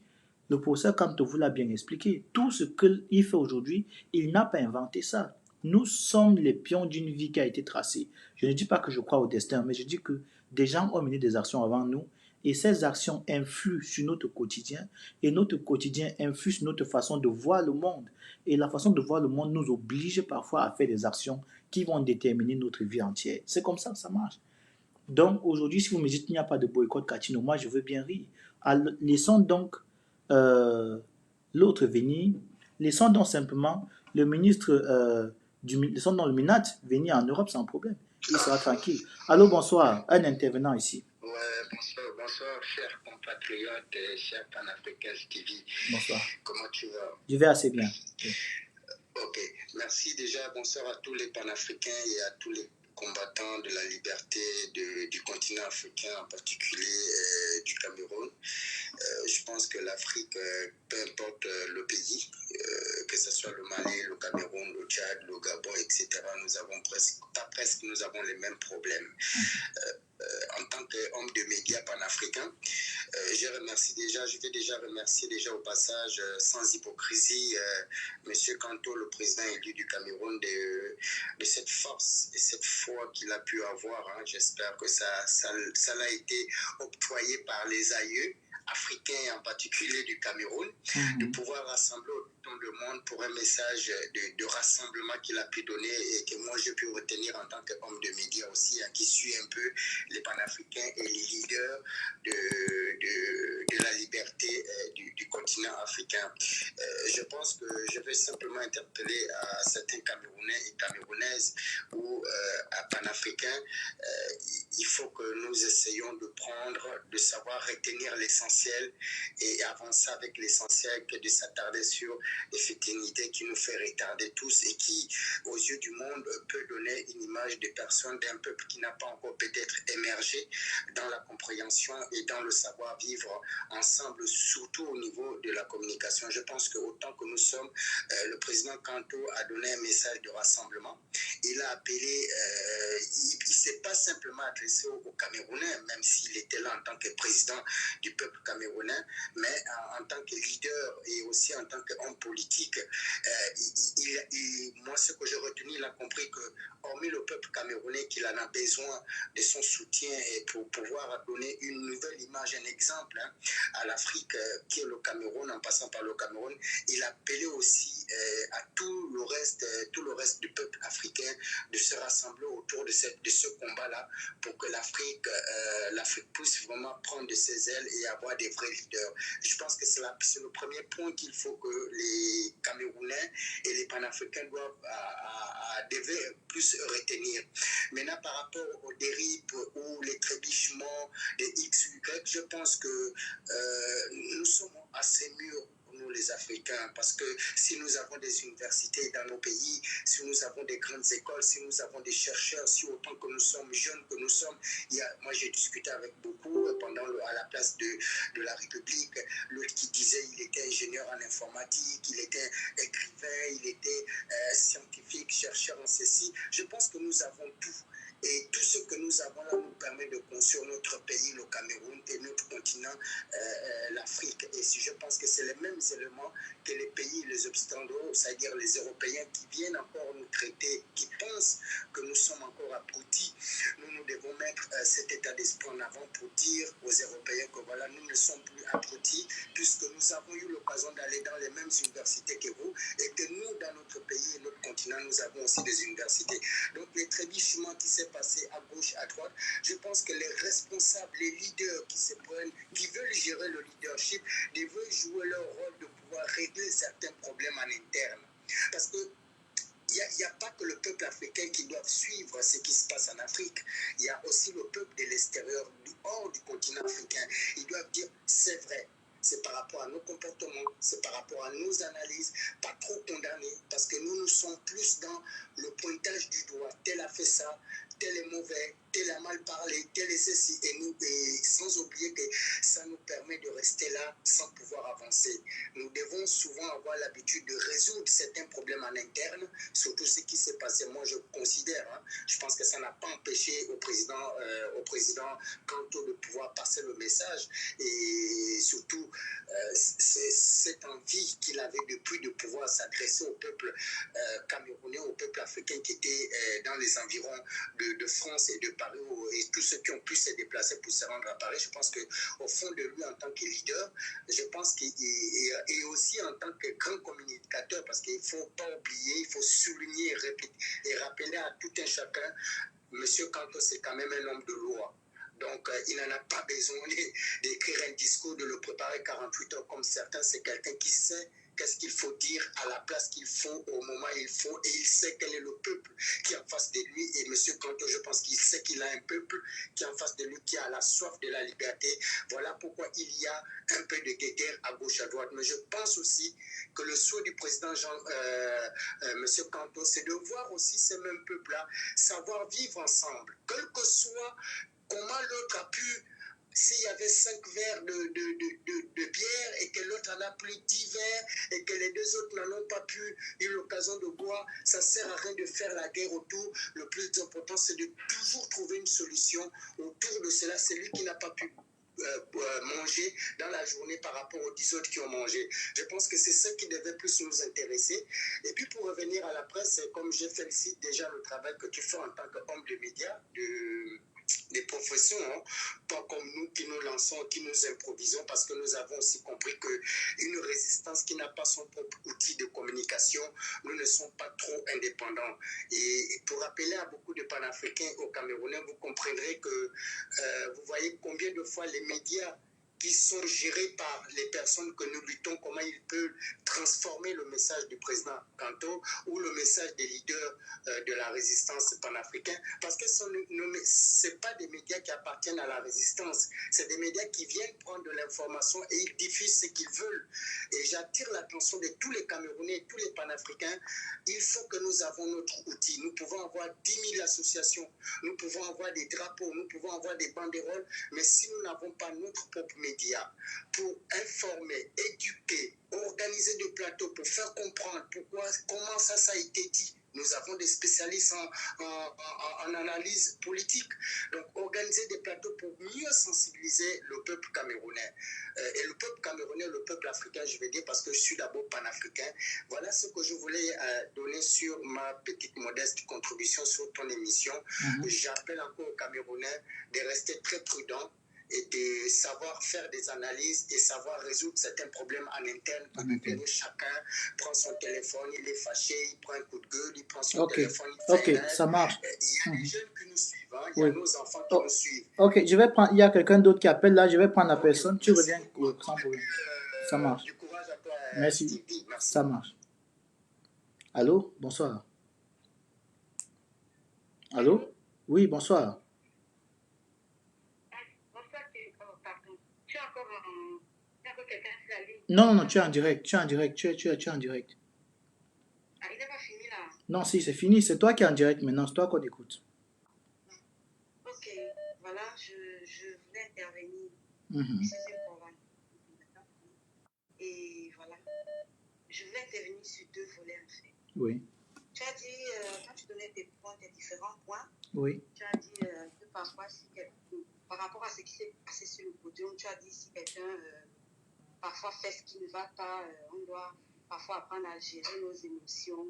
Le professeur Kamto vous l'a bien expliqué. Tout ce qu'il fait aujourd'hui, il n'a pas inventé ça. Nous sommes les pions d'une vie qui a été tracée. Je ne dis pas que je crois au destin, mais je dis que des gens ont mené des actions avant nous et ces actions influent sur notre quotidien et notre quotidien influe sur notre façon de voir le monde. Et la façon de voir le monde nous oblige parfois à faire des actions qui vont déterminer notre vie entière. C'est comme ça que ça marche. Donc aujourd'hui, si vous me dites qu'il n'y a pas de boycott Catino, moi je veux bien rire. Laissons donc euh, l'autre venir. Laissons donc simplement le ministre laissons donc le Minat venir en Europe sans problème. Il sera tranquille. Allô, bonsoir. Un intervenant ici. Ouais, bonsoir, chers compatriotes, chers panafricains TV. Bonsoir. Comment tu vas? Je vais assez bien. Ok, merci déjà. Bonsoir à tous les panafricains et à tous les combattants de la liberté du continent africain, en particulier du Cameroun. Je pense que l'Afrique, peu importe le pays, que ce soit le Mali, le Cameroun, le Tchad, le Gabon, etc., nous avons nous avons les mêmes problèmes. En tant qu'homme de médias panafricain, je vais déjà remercier au passage, sans hypocrisie, M. Kanto, le président élu du Cameroun, de cette force et cette foi qu'il a pu avoir. Hein. J'espère que ça l'a été octroyé par les aïeux africains, en particulier du Cameroun, de pouvoir rassembler autant de monde pour un message de rassemblement qu'il a pu donner et que moi je peux retenir en tant qu'homme de médias aussi, hein, qui suit un peu les panafricains et les leaders de la liberté du continent africain. Je pense que je vais simplement interpeller à certains Camerounais et Camerounaises ou à panafricains, il faut que nous essayions de savoir retenir l'essentiel et avancer avec l'essentiel que de s'attarder sur des fétinités qui nous fait retarder tous et qui, aux yeux du monde, peut donner une image de personnes d'un peuple qui n'a pas encore peut-être émergé dans la compréhension et dans le savoir-vivre ensemble, surtout au niveau de la communication. Je pense que autant que nous sommes, le président Kanto a donné un message de rassemblement. Il a appelé, il ne s'est pas simplement adressé aux Camerounais, même s'il était là en tant que président du peuple camerounais, mais en tant que leader et aussi en tant qu'homme politique, moi ce que j'ai retenu, il a compris que hormis le peuple camerounais qu'il en a besoin de son soutien et pour pouvoir donner une nouvelle image, un exemple à l'Afrique qui est le Cameroun, en passant par le Cameroun, il a appelé aussi à tout le reste du peuple africain de se rassembler autour de ce combat-là pour que l'Afrique puisse vraiment prendre de ses ailes et avoir des vrais leaders. Je pense que c'est le premier point qu'il faut que les Camerounais et les panafricains devaient plus retenir. Maintenant, par rapport aux dérives ou les trébuchements des X, Y, je pense que nous sommes assez mûrs, nous les Africains, parce que si nous avons des universités dans nos pays, si nous avons des grandes écoles, si nous avons des chercheurs, si autant que nous sommes jeunes que nous sommes, moi j'ai discuté avec beaucoup à la place de la République, l'autre qui disait il était ingénieur en informatique, il était écrivain, il était scientifique, chercheur en ceci. Je pense que nous avons tout. Et tout ce que nous avons là nous permet de construire notre pays, le Cameroun, et notre continent, l'Afrique. Et je pense que c'est les mêmes éléments que les pays, les occidentaux, c'est-à-dire les Européens qui viennent encore nous traiter, qui pensent que nous sommes encore abrutis. Nous devons mettre cet état d'esprit en avant pour dire aux Européens que voilà, nous ne sommes plus abrutis, puisque nous avons eu l'occasion d'aller dans les mêmes universités que vous, et que nous, dans notre pays et notre continent, nous avons aussi des universités. Donc les trébuchements qui s'est passé à gauche, à droite, je pense que les responsables, les leaders qui se prennent, qui veulent gérer le leadership, devaient jouer leur rôle de pouvoir régler certains problèmes en interne. Parce que il n'y a pas que le peuple africain qui doit suivre ce qui se passe en Afrique. Il y a aussi le peuple de l'extérieur, hors du continent africain. Ils doivent dire, c'est vrai, c'est par rapport à nos comportements, c'est par rapport à nos analyses, pas trop condamner, parce que nous sommes plus dans le pointage du doigt. Tel a fait ça, tel est mauvais, tel a mal parlé, tel est ceci, et sans oublier que ça nous permet de rester là sans pouvoir avancer. Nous devons souvent avoir l'habitude de résoudre certains problèmes en interne, surtout ce qui s'est passé. Moi, je considère, je pense que ça n'a pas empêché au président Kanto de pouvoir passer le message, et surtout cette envie qu'il avait depuis de pouvoir s'adresser au peuple camerounais, au peuple africain qui était dans les environs de France et de Paris, et tous ceux qui ont pu se déplacer pour se rendre à Paris. Je pense qu'au fond de lui, en tant que leader, je pense qu'il et aussi en tant que grand communicateur, parce qu'il ne faut pas oublier, il faut souligner et répéter et rappeler à tout un chacun, M. Kanto, c'est quand même un homme de loi. Donc, il n'en a pas besoin d'écrire un discours, de le préparer 48 heures comme certains. C'est quelqu'un qui sait qu'est-ce qu'il faut dire à la place qu'il faut, au moment il faut, et il sait quel est le peuple qui est en face de lui. Et M. Kanto, je pense qu'il sait qu'il a un peuple qui est en face de lui, qui a la soif de la liberté. Voilà pourquoi il y a un peu de guéguerre à gauche, à droite. Mais je pense aussi que le souhait du président M. Kanto, c'est de voir aussi ces mêmes peuples-là savoir vivre ensemble, quel que soit comment l'autre a pu, s'il y avait 5 verres de bière et que l'autre en a pris 10 verres et que les deux autres n'en ont pas eu l'occasion de boire, ça ne sert à rien de faire la guerre autour. Le plus important, c'est de toujours trouver une solution autour de cela. C'est lui qui n'a pas pu manger dans la journée par rapport aux 10 autres qui ont mangé. Je pense que c'est ça qui devait plus nous intéresser. Et puis pour revenir à la presse, comme je félicite déjà le travail que tu fais en tant qu'homme de médias, des professions, pas comme nous qui nous lançons, qui nous improvisons, parce que nous avons aussi compris qu'une résistance qui n'a pas son propre outil de communication, nous ne sommes pas trop indépendants. Et pour rappeler à beaucoup de panafricains au Camerounais, vous comprendrez que vous voyez combien de fois les médias qui sont gérés par les personnes que nous luttons, comment ils peuvent transformer le message du président Kanto ou le message des leaders de la résistance panafricaine, parce que ce n'est pas des médias qui appartiennent à la résistance, c'est des médias qui viennent prendre de l'information et ils diffusent ce qu'ils veulent. Et j'attire l'attention de tous les Camerounais, tous les panafricains, il faut que nous avons notre outil. Nous pouvons avoir 10 000 associations, nous pouvons avoir des drapeaux, nous pouvons avoir des banderoles, mais si nous n'avons pas notre propre média pour informer, éduquer, organiser des plateaux pour faire comprendre comment ça a été dit. Nous avons des spécialistes en analyse politique. Donc, organiser des plateaux pour mieux sensibiliser le peuple camerounais. Et le peuple camerounais, le peuple africain, je vais dire, parce que je suis d'abord panafricain. Voilà ce que je voulais donner sur ma petite modeste contribution sur ton émission. J'appelle encore aux Camerounais de rester très prudents et de savoir faire des analyses et savoir résoudre certains problèmes en interne. Chacun prend son téléphone, il est fâché, il prend un coup de gueule, il prend son téléphone, il fait ça marche. Il y a des jeunes qui nous suivent, il y a nos enfants qui nous suivent. Ok, je vais prendre, il y a quelqu'un d'autre qui appelle là, je vais prendre la personne, tu reviens sans problème. Ça marche. Du courage à toi, merci. Stevie. Merci. Ça marche. Allô, bonsoir. Allô? Oui, bonsoir. Bonsoir, pardon. Tu es encore quelqu'un sur la ligne. Non, non, non, tu es en direct. Tu es en direct. Tu es en direct. Ah, il n'est pas fini là. Non, si, c'est fini. C'est toi qui es en direct maintenant. C'est toi qu'on écoute. Ok, voilà, je voulais intervenir. Mhm. C'est convaincu. Et voilà, je voulais intervenir sur deux volets en fait. Oui, Tu as dit, quand tu donnais tes points, tes différents points, oui, tu as dit que parfois, par rapport à ce qui s'est passé sur le podium, tu as dit si quelqu'un parfois fait ce qui ne va pas, on doit parfois apprendre à gérer nos émotions.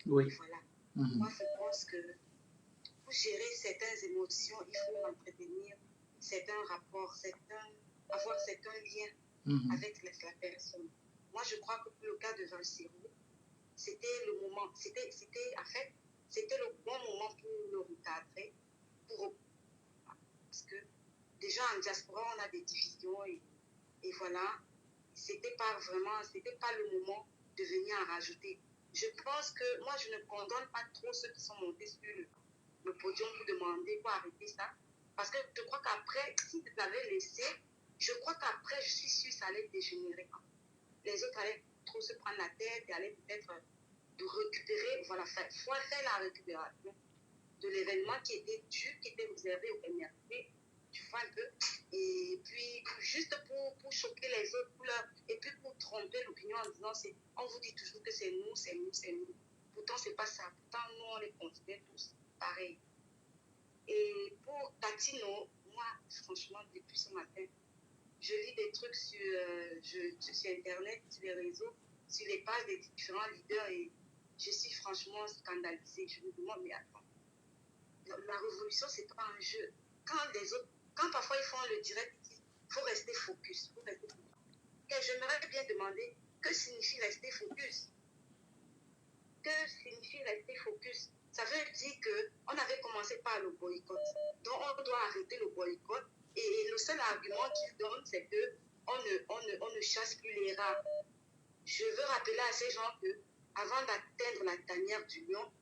oui. Et voilà. Mhm. Moi, je pense que pour gérer certaines émotions, il faut entretenir certains rapports, avoir certains liens Mhm. avec la personne. Moi, je crois que pour le cas de Valsero, c'était le moment, c'était en fait, c'était le bon moment pour le recadrer, parce que déjà en diaspora, on a des divisions et voilà, c'était pas le moment de venir en rajouter. Je pense que moi, je ne condamne pas trop ceux qui sont montés sur le podium pour demander, pour arrêter ça, parce que je crois qu'après, si vous avez laissé, je crois qu'après, je suis sûre que ça allait dégénérer. Les autres allaient trop se prendre la tête et allaient peut-être de récupérer, voilà, faut faire la récupération de l'événement qui était dû, qui était réservé aux MRP, tu vois un peu, et puis juste pour choquer les autres, et puis pour tromper l'opinion en disant, on vous dit toujours que c'est nous, c'est nous, c'est nous. Pourtant, c'est pas ça. Pourtant, nous, on les considère tous pareil. Et pour Tatino, moi, franchement, depuis ce matin, je lis des trucs sur Internet, sur les réseaux, sur les pages des différents leaders et je suis franchement scandalisée. Je me demande, mais attends, la révolution, c'est pas un jeu. Quand parfois ils font le direct, il faut rester focus. J'aimerais bien demander que signifie rester focus. Que signifie rester focus? Ça veut dire qu'on avait commencé par le boycott. Donc on doit arrêter le boycott. Et le seul argument qu'ils donnent, c'est qu'on ne chasse plus les rats. Je veux rappeler à ces gens que avant d'atteindre la tanière du lion,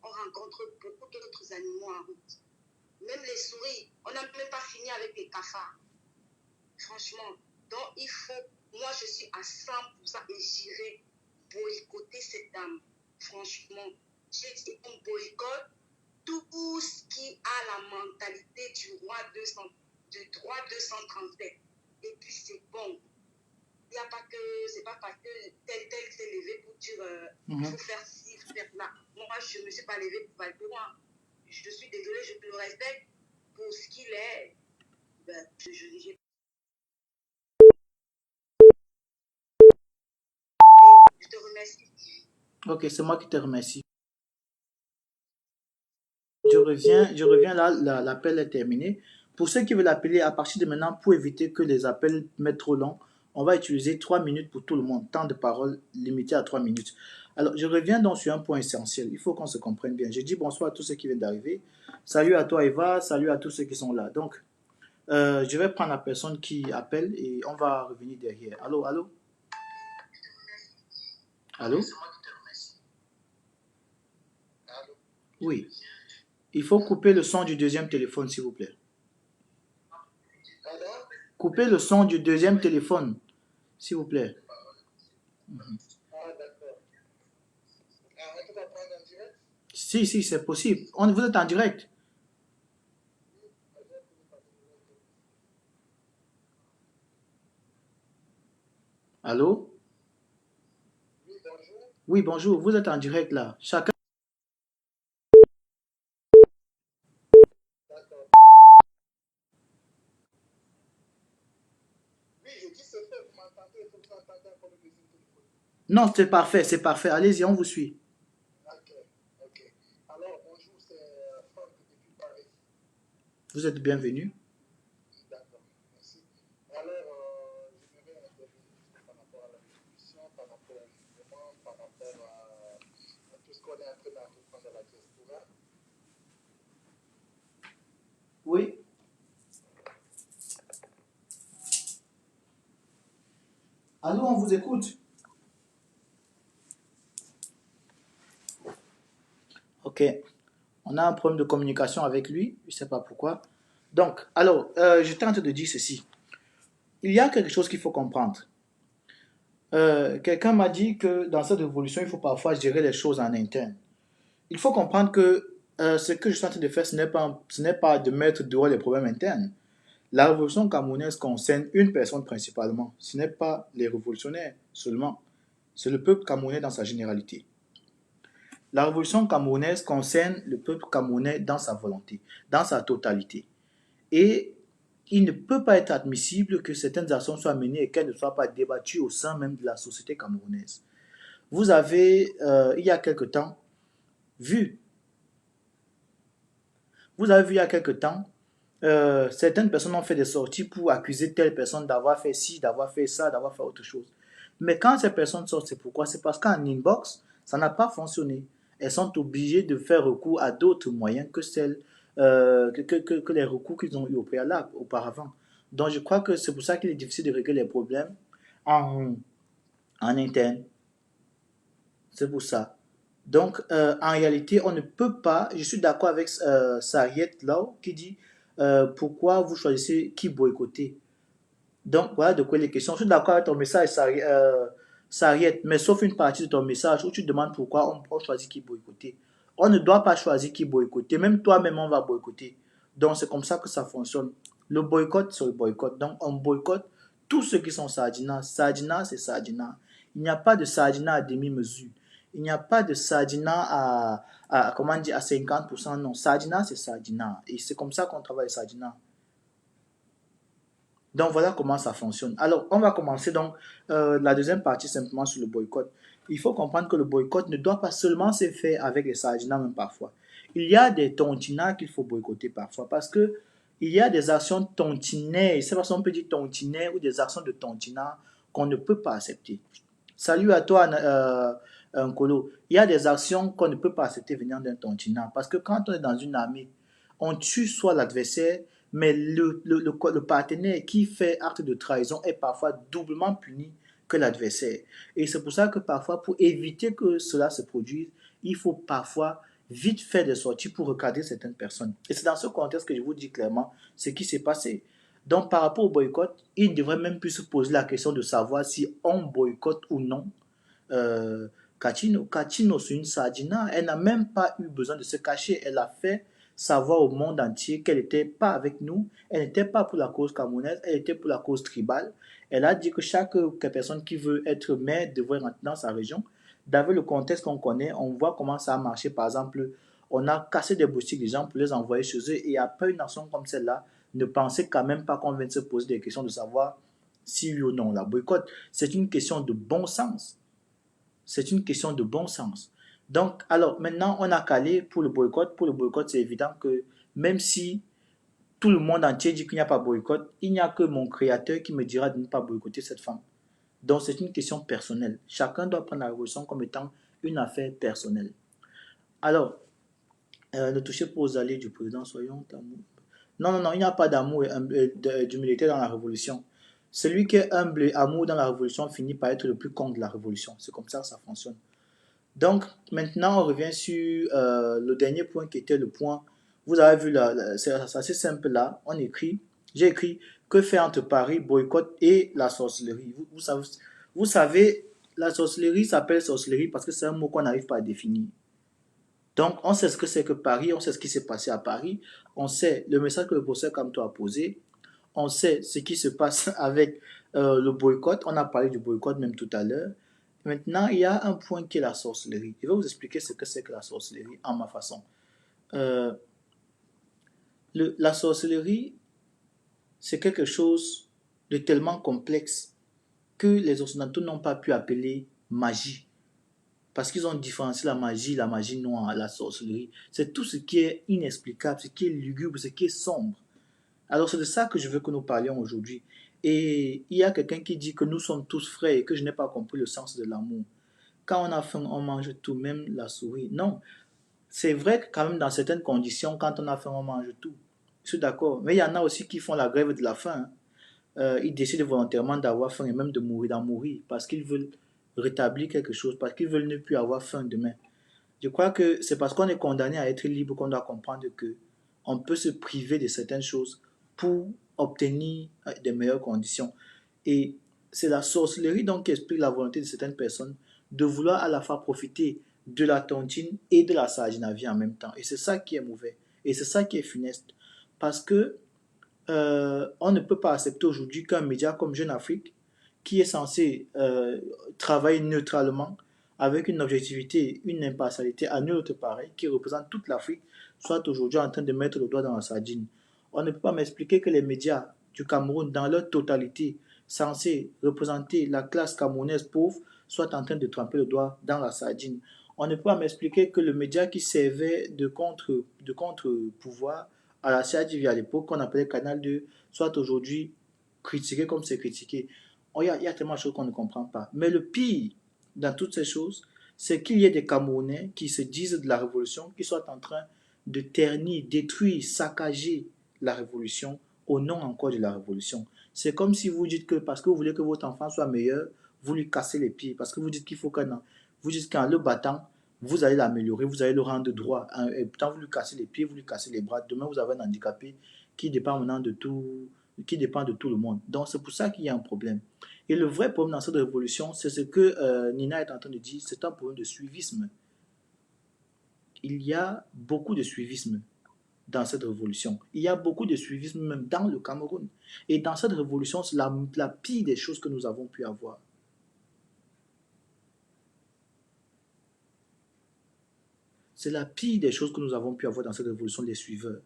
on rencontre beaucoup d'autres animaux en route. Même les souris, on n'a même pas fini avec les cafards. Franchement, donc il faut, moi je suis à 100% et j'irai boycotter cette dame. Franchement, j'ai dit on boycotte tout ce qui a la mentalité du roi 237. Et puis c'est bon. Il n'y a pas que, c'est pas parce que tel s'est levé pour dire il faut faire ci, il faut faire là. Moi, je ne me suis pas levé pour parler de moi. Je suis désolée, je le respecte pour ce qu'il est. Ben, je te remercie. Ok, c'est moi qui te remercie. Je reviens là, l'appel est terminé. Pour ceux qui veulent appeler, à partir de maintenant, pour éviter que les appels mettent trop long, on va utiliser 3 minutes pour tout le monde. Temps de parole limité à 3 minutes. Alors, je reviens donc sur un point essentiel. Il faut qu'on se comprenne bien. Je dis bonsoir à tous ceux qui viennent d'arriver. Salut à toi, Eva. Salut à tous ceux qui sont là. Donc, je vais prendre la personne qui appelle et on va revenir derrière. Allô, allô? Allô? Oui. Il faut couper le son du deuxième téléphone, s'il vous plaît. Coupez le son du deuxième téléphone, s'il vous plaît. Ah, d'accord. On peut prendre en direct? Si, si, c'est possible. Vous êtes en direct. Allô? Oui, bonjour. Oui, bonjour. Vous êtes en direct là. Chacun. D'accord. Oui, je dis c'est fait, vous m'entendez, il faut que vous entendez encore le deuxième téléphone. Non, c'est parfait, c'est parfait. Allez-y, on vous suit. Ok, ok. Alors, bonjour, c'est Franck depuis Paris. Vous êtes bienvenu. D'accord, merci. Alors, j'aimerais intervenir par rapport à la révolution, par rapport au mouvement, par rapport à tout ce qu'on est en train d'entreprendre dans la diaspora. Oui. Allô, on vous écoute. Ok. On a un problème de communication avec lui. Je ne sais pas pourquoi. Donc, alors, je tente de dire ceci. Il y a quelque chose qu'il faut comprendre. Quelqu'un m'a dit que dans cette révolution, il faut parfois gérer les choses en interne. Il faut comprendre que ce que je suis en train de faire, ce n'est pas de mettre dehors les problèmes internes. La révolution camerounaise concerne une personne principalement. Ce n'est pas les révolutionnaires seulement. C'est le peuple camerounais dans sa généralité. La révolution camerounaise concerne le peuple camerounais dans sa volonté, dans sa totalité. Et il ne peut pas être admissible que certaines actions soient menées et qu'elles ne soient pas débattues au sein même de la société camerounaise. Vous avez, il y a quelque temps, vu, vous avez vu il y a quelque temps, certaines personnes ont fait des sorties pour accuser telle personne d'avoir fait ci, d'avoir fait ça, d'avoir fait autre chose. Mais quand ces personnes sortent, c'est pourquoi? C'est parce qu'en inbox, ça n'a pas fonctionné. Elles sont obligées de faire recours à d'autres moyens que, que les recours qu'ils ont eu au préalable, auparavant. Donc je crois que c'est pour ça qu'il est difficile de régler les problèmes en, en interne. C'est pour ça. Donc, en réalité, on ne peut pas. Je suis d'accord avec Sariet là qui dit pourquoi vous choisissez qui boycotter. Donc, voilà de quoi il est question. Je suis d'accord avec ton message, Sariet, mais sauf une partie de ton message où tu demandes pourquoi on choisit qui boycotter. On ne doit pas choisir qui boycotter. Même toi-même, on va boycotter. Donc, c'est comme ça que ça fonctionne. Le boycott, c'est le boycott. Donc, on boycotte tous ceux qui sont Sardina. Sardina, c'est Sardina. Il n'y a pas de Sardina à demi-mesure. Il n'y a pas de Sardina comment dire, à 50%. Non, Sardina, c'est Sardina. Et c'est comme ça qu'on travaille Sardina. Donc voilà comment ça fonctionne. Alors, on va commencer donc la deuxième partie simplement sur le boycott. Il faut comprendre que le boycott ne doit pas seulement se faire avec les Sardinats même parfois. Il y a des tontinats qu'il faut boycotter parfois parce que il y a des actions tontinaires, c'est parce qu'on peut dire tontinaires ou des actions de tontinat qu'on ne peut pas accepter. Salut à toi, Nkolo. Il y a des actions qu'on ne peut pas accepter venant d'un tontinat parce que quand on est dans une armée, on tue soit l'adversaire, mais le partenaire qui fait acte de trahison est parfois doublement puni que l'adversaire. Et c'est pour ça que parfois, pour éviter que cela se produise, il faut parfois vite faire des sorties pour recadrer certaines personnes. Et c'est dans ce contexte que je vous dis clairement ce qui s'est passé. Donc, par rapport au boycott, il devrait même plus se poser la question de savoir si on boycotte ou non Kachino. Kachino, c'est une Sardina. Elle n'a même pas eu besoin de se cacher. Elle a fait savoir au monde entier qu'elle n'était pas avec nous. Elle n'était pas pour la cause camerounaise. Elle était pour la cause tribale. Elle a dit que chaque personne qui veut être maire devrait rentrer dans sa région. Dans le contexte qu'on connaît, on voit comment ça a marché. Par exemple, on a cassé des boutiques des gens pour les envoyer chez eux. Et après une action comme celle-là, ne pensez quand même pas qu'on vienne se poser des questions de savoir si oui ou non on la boycotte. C'est une question de bon sens. C'est une question de bon sens. Donc, alors, maintenant, on a calé pour le boycott. Pour le boycott, c'est évident que même si tout le monde entier dit qu'il n'y a pas de boycott, il n'y a que mon créateur qui me dira de ne pas boycotter cette femme. Donc, c'est une question personnelle. Chacun doit prendre la révolution comme étant une affaire personnelle. Alors, ne touchez pas aux alliés du président, soyons amour. Non, non, non, il n'y a pas d'amour d'humilité dans la révolution. Celui qui est humble et amour dans la révolution finit par être le plus con de la révolution. C'est comme ça que ça fonctionne. Donc, maintenant, on revient sur le dernier point qui était le point. Vous avez vu, c'est assez simple là. On écrit, j'ai écrit que faire entre Paris, boycott et la sorcellerie. Vous savez, la sorcellerie s'appelle sorcellerie parce que c'est un mot qu'on n'arrive pas à définir. Donc, on sait ce que c'est que Paris, on sait ce qui s'est passé à Paris, on sait le message que le professeur Kamto a posé, on sait ce qui se passe avec le boycott. On a parlé du boycott même tout à l'heure. Maintenant, il y a un point qui est la sorcellerie. Je vais vous expliquer ce que c'est que la sorcellerie en ma façon. Euh, la sorcellerie, c'est quelque chose de tellement complexe que les Occidentaux n'ont pas pu appeler magie. Parce qu'ils ont différencié la magie noire, la sorcellerie. C'est tout ce qui est inexplicable, ce qui est lugubre, ce qui est sombre. Alors c'est de ça que je veux que nous parlions aujourd'hui. Et il y a quelqu'un qui dit que nous sommes tous frères et que je n'ai pas compris le sens de l'amour. Quand on a faim, on mange tout, même la souris. Non, c'est vrai que quand même dans certaines conditions, quand on a faim, on mange tout. Je suis d'accord. Mais il y en a aussi qui font la grève de la faim. Ils décident volontairement d'avoir faim et même de mourir, d'en mourir parce qu'ils veulent rétablir quelque chose, parce qu'ils veulent ne plus avoir faim demain. Je crois que c'est parce qu'on est condamné à être libre qu'on doit comprendre que on peut se priver de certaines choses pour obtenir des meilleures conditions. Et c'est la sorcellerie donc qui explique la volonté de certaines personnes de vouloir à la fois profiter de la tontine et de la sardine à vie en même temps. Et c'est ça qui est mauvais. Et c'est ça qui est funeste. Parce que on ne peut pas accepter aujourd'hui qu'un média comme Jeune Afrique, qui est censé travailler neutralement, avec une objectivité, une impartialité à nul autre pareil, qui représente toute l'Afrique, soit aujourd'hui en train de mettre le doigt dans la sardine. On ne peut pas m'expliquer que les médias du Cameroun, dans leur totalité, censés représenter la classe camerounaise pauvre, soient en train de tremper le doigt dans la sardine. On ne peut pas m'expliquer que le média qui servait de contre-pouvoir à la CATV à l'époque, qu'on appelait Canal 2, soit aujourd'hui critiqué comme c'est critiqué. Il y a tellement de choses qu'on ne comprend pas. Mais le pire dans toutes ces choses, c'est qu'il y ait des Camerounais qui se disent de la révolution, qui soient en train de ternir, détruire, saccager la révolution au nom encore de la révolution. C'est comme si vous dites que parce que vous voulez que votre enfant soit meilleur, vous lui cassez les pieds. Parce que vous dites qu'il faut qu'un vous dites qu'en le battant, vous allez l'améliorer, vous allez le rendre droit. Et pourtant, vous lui cassez les pieds, vous lui cassez les bras. Demain, vous avez un handicapé qui dépend maintenant de tout, qui dépend de tout le monde. Donc, c'est pour ça qu'il y a un problème. Et le vrai problème dans cette révolution, c'est ce que Nina est en train de dire, c'est un problème de suivisme. Il y a beaucoup de suivisme dans cette révolution. Il y a beaucoup de suivisme même dans le Cameroun. Et dans cette révolution, c'est la pire des choses que nous avons pu avoir. C'est la pire des choses que nous avons pu avoir dans cette révolution, les suiveurs.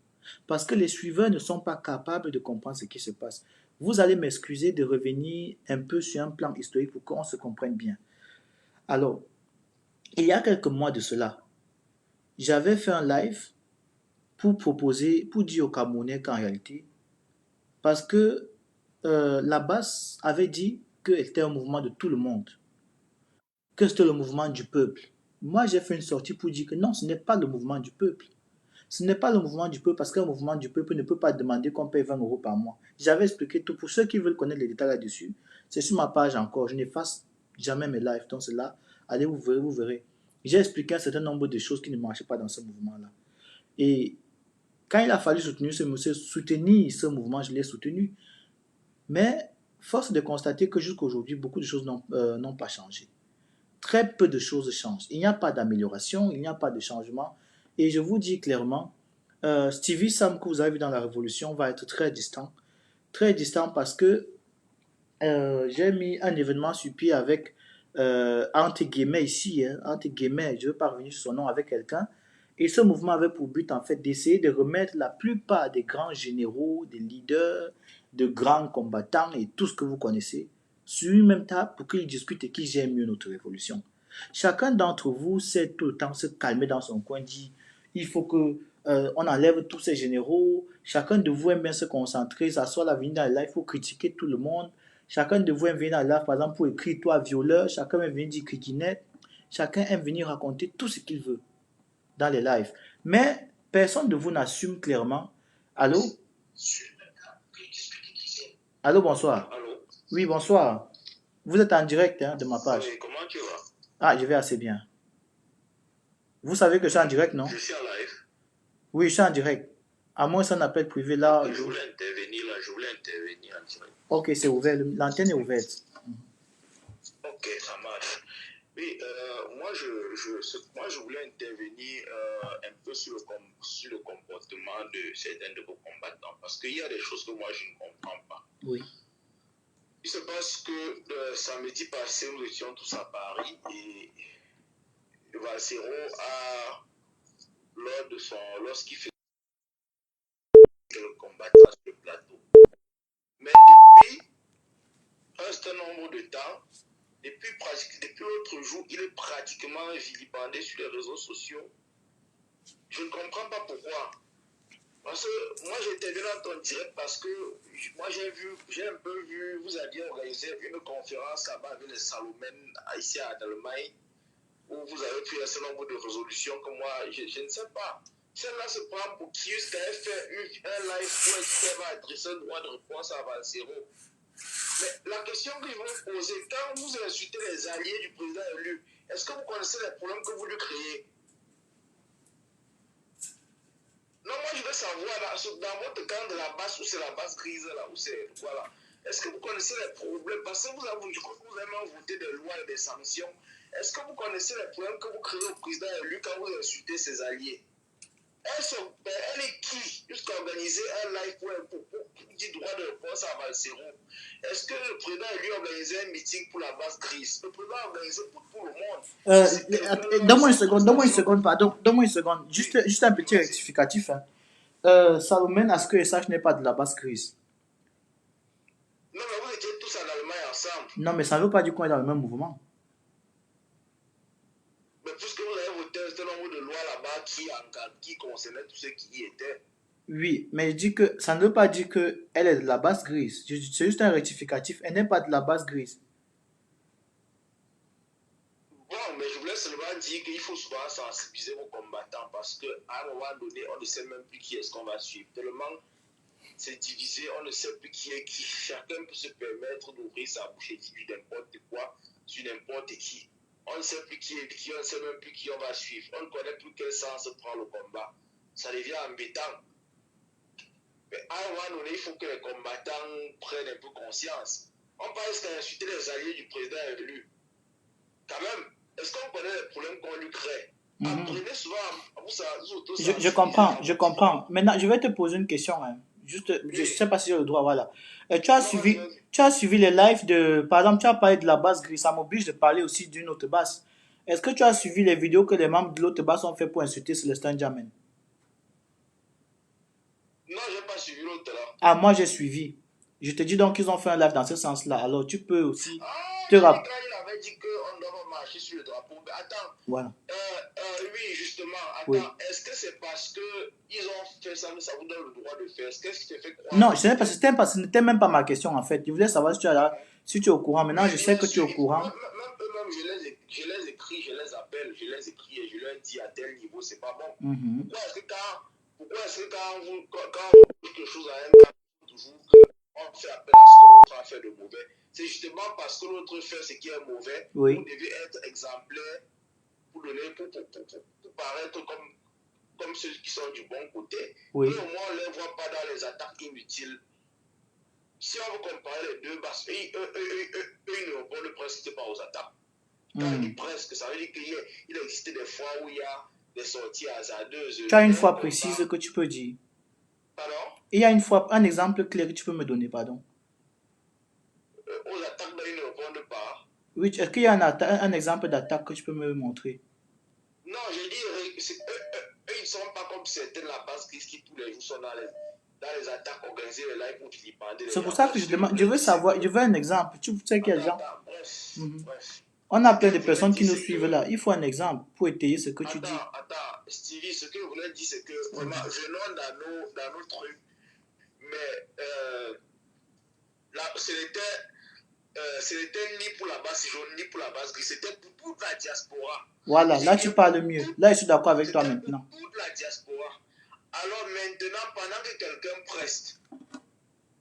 Parce que les suiveurs ne sont pas capables de comprendre ce qui se passe. Vous allez m'excuser de revenir un peu sur un plan historique pour qu'on se comprenne bien. Alors, il y a quelques mois de cela, j'avais fait un live pour proposer, pour dire aux Camerounais qu'en réalité, parce que la base avait dit que c'était un mouvement de tout le monde, que c'était le mouvement du peuple. Moi, j'ai fait une sortie pour dire que non, ce n'est pas le mouvement du peuple. Ce n'est pas le mouvement du peuple parce qu'un mouvement du peuple ne peut pas demander qu'on paye 20 € par mois. J'avais expliqué tout. Pour ceux qui veulent connaître les détails là-dessus, c'est sur ma page encore. Je n'efface jamais mes lives. Donc c'est là. Allez, vous verrez, vous verrez. J'ai expliqué un certain nombre de choses qui ne marchaient pas dans ce mouvement-là. Et quand il a fallu soutenir ce mouvement, je l'ai soutenu. Mais force est de constater que jusqu'à aujourd'hui, beaucoup de choses n'ont pas changé. Très peu de choses changent. Il n'y a pas d'amélioration, il n'y a pas de changement. Et je vous dis clairement, Stevie Sam que vous avez vu dans la Révolution va être très distant. Très distant parce que j'ai mis un événement sur pied avec, entre guillemets ici, hein, entre guillemets, je ne veux pas revenir sur son nom, avec quelqu'un. Et ce mouvement avait pour but en fait d'essayer de remettre la plupart des grands généraux, des leaders, de grands combattants et tout ce que vous connaissez sur une même table pour qu'ils discutent et qu'ils gèrent mieux notre révolution. Chacun d'entre vous sait tout le temps se calmer dans son coin, dit il faut que on enlève tous ces généraux, chacun de vous aime bien se concentrer, s'asseoir la venir dans le live, il faut critiquer tout le monde. Chacun de vous aime venir dans le live, par exemple, pour écrire toi violeur, chacun aime venir dire criquinette, chacun aime venir raconter tout ce qu'il veut dans les lives. Mais personne de vous n'assume clairement. Allô? Allô, bonsoir. Allô? Oui, bonsoir. Vous êtes en direct hein, de ma page. Oui, comment tu vas? Ah, je vais assez bien. Vous savez que je suis en direct, non? Je suis en live. Oui, je suis en direct. À moins c'est un appel privé là. Je voulais intervenir là, je voulais intervenir en direct. Ok, c'est ouvert. L'antenne est ouverte. Ok, ça marche. Oui, moi, je voulais intervenir un peu sur le comportement de certains de vos combattants parce qu'il y a des choses que moi, je ne comprends pas. Oui. Il se passe que samedi passé, nous étions tous à Paris et Valsero lorsqu'il fait le combattant sur le plateau. Mais depuis un certain nombre de temps, depuis l'autre jour, il est pratiquement vilipendé sur les réseaux sociaux. Je ne comprends pas pourquoi. Parce que moi, j'étais bien dans ton direct parce que moi, j'ai un peu vu, vous aviez organisé une conférence là-bas avec les Salomènes ici en Allemagne où vous avez pris un certain nombre de résolutions que moi, je ne sais pas. Celle-là se prend pour qui avait fait un live où elle va adresser un droit de réponse à Valsero. Mais la question qu'ils vont poser, quand vous insultez les alliés du président élu, est-ce que vous connaissez les problèmes que vous lui créez? Non, moi je veux savoir, là, dans votre camp de la base, où c'est la base grise, là, où c'est, voilà. Est-ce que vous connaissez les problèmes? Parce que je crois que vous avez même voté des lois et des sanctions. Est-ce que vous connaissez les problèmes que vous créez au président élu quand vous insultez ses alliés? Elle est qui jusqu'à organiser un live pour dire droit de réponse à Valsero? Est-ce que le président élu a organisé un meeting pour la base grise? Le président a organisé pour tout le monde. Si Donne-moi une seconde, pardon, donne-moi une seconde. Juste un petit rectificatif. Salomon Aske et Sach n'est pas de la basse grise. Non, mais vous étiez tous en Allemagne ensemble. Non, mais ça ne veut pas dire qu'on est dans le même mouvement. Mais puisque vous avez voté un certain nombre de lois là-bas qui concernaient tous ceux qui y étaient. Oui, mais je dis que ça ne veut pas dire qu'elle est de la basse grise. C'est juste un rectificatif. Elle n'est pas de la basse grise. Bon, mais je voulais seulement dire qu'il faut souvent sensibiliser vos combattants parce qu'à un moment donné, on ne sait même plus qui est-ce qu'on va suivre. Tellement c'est divisé, on ne sait plus qui est qui. Chacun peut se permettre d'ouvrir sa bouche et dire n'importe quoi sur n'importe qui. On ne sait plus qui est qui, on ne sait même plus qui on va suivre. On ne connaît plus quel sens prend le combat. Ça devient embêtant. Mais à un moment donné, il faut que les combattants prennent un peu conscience. On parle d'insulter les alliés du président élu. Quand même, est-ce qu'on connaît les problèmes qu'on lui crée? Apprenez souvent à vous je comprends. Maintenant, je vais te poser une question. Hein. Juste, oui. Je ne sais pas si j'ai le droit, voilà. Tu as suivi les lives de... Par exemple, tu as parlé de la basse grise. Ça m'oblige de parler aussi d'une autre basse. Est-ce que tu as suivi les vidéos que les membres de l'autre basse ont fait pour insulter Célestin Jamen? Non, je n'ai pas suivi l'autre là. Ah, moi j'ai suivi. Je te dis donc qu'ils ont fait un live dans ce sens-là. Alors tu peux aussi te rappeler. Quand il avait dit qu'on doit marcher sur le drapeau. Attends. Voilà. Oui, justement. Attends. Oui. Est-ce que c'est parce qu'ils ont fait ça, mais ça vous donne le droit de faire? Qu'est-ce qui te fait croire? Non, ce n'était même pas ma question en fait. Je voulais savoir si tu es là, si tu es au courant. Maintenant, je sais que tu es au courant. Même eux-mêmes, je les écris, je les appelle, je les écris et je leur dis à tel niveau, c'est pas bon. Pourquoi est-ce que quand quelque chose à un cas, toujours on fait appel à ce que l'autre a fait de mauvais? C'est justement parce que l'autre fait ce qui est mauvais, oui. Vous devez être exemplaire pour paraître comme ceux qui sont du bon côté. Oui. Et au moins, on ne les voit pas dans les attaques inutiles. Si on veut comparer les deux, parce eux, ils ne répondent presque pas aux attaques. Quand il dit presque, ça veut dire qu'il existe des fois où il y a des sorties hasardeuses. Tu as une fois précise que tu peux dire. Pardon? Il y a une fois, un exemple clair que tu peux me donner, pardon. Aux attaques, ils ne répondent pas. Oui, est-ce qu'il y a un exemple d'attaque que tu peux me montrer? Non, je dis, eux, ils ne sont pas comme certaines la base qui tous les jours sont dans les attaques organisées, les lives où tu dis pendant. C'est pour ça que je demande, je veux savoir, je veux un exemple. Tu sais qu'il y a des gens. Bref. On a plein de personnes qui nous suivent là. Il faut un exemple pour étayer ce que tu dis. Attends, Stevie, ce que je voulais dire, c'est que vraiment, venons dans nos trucs, mais là, ce n'était ni pour la base jaune, ni pour la base grise, c'était pour toute la diaspora. Voilà, là tu parles mieux. Là, je suis d'accord avec toi maintenant. Pour toute la diaspora. Alors maintenant, pendant que quelqu'un preste,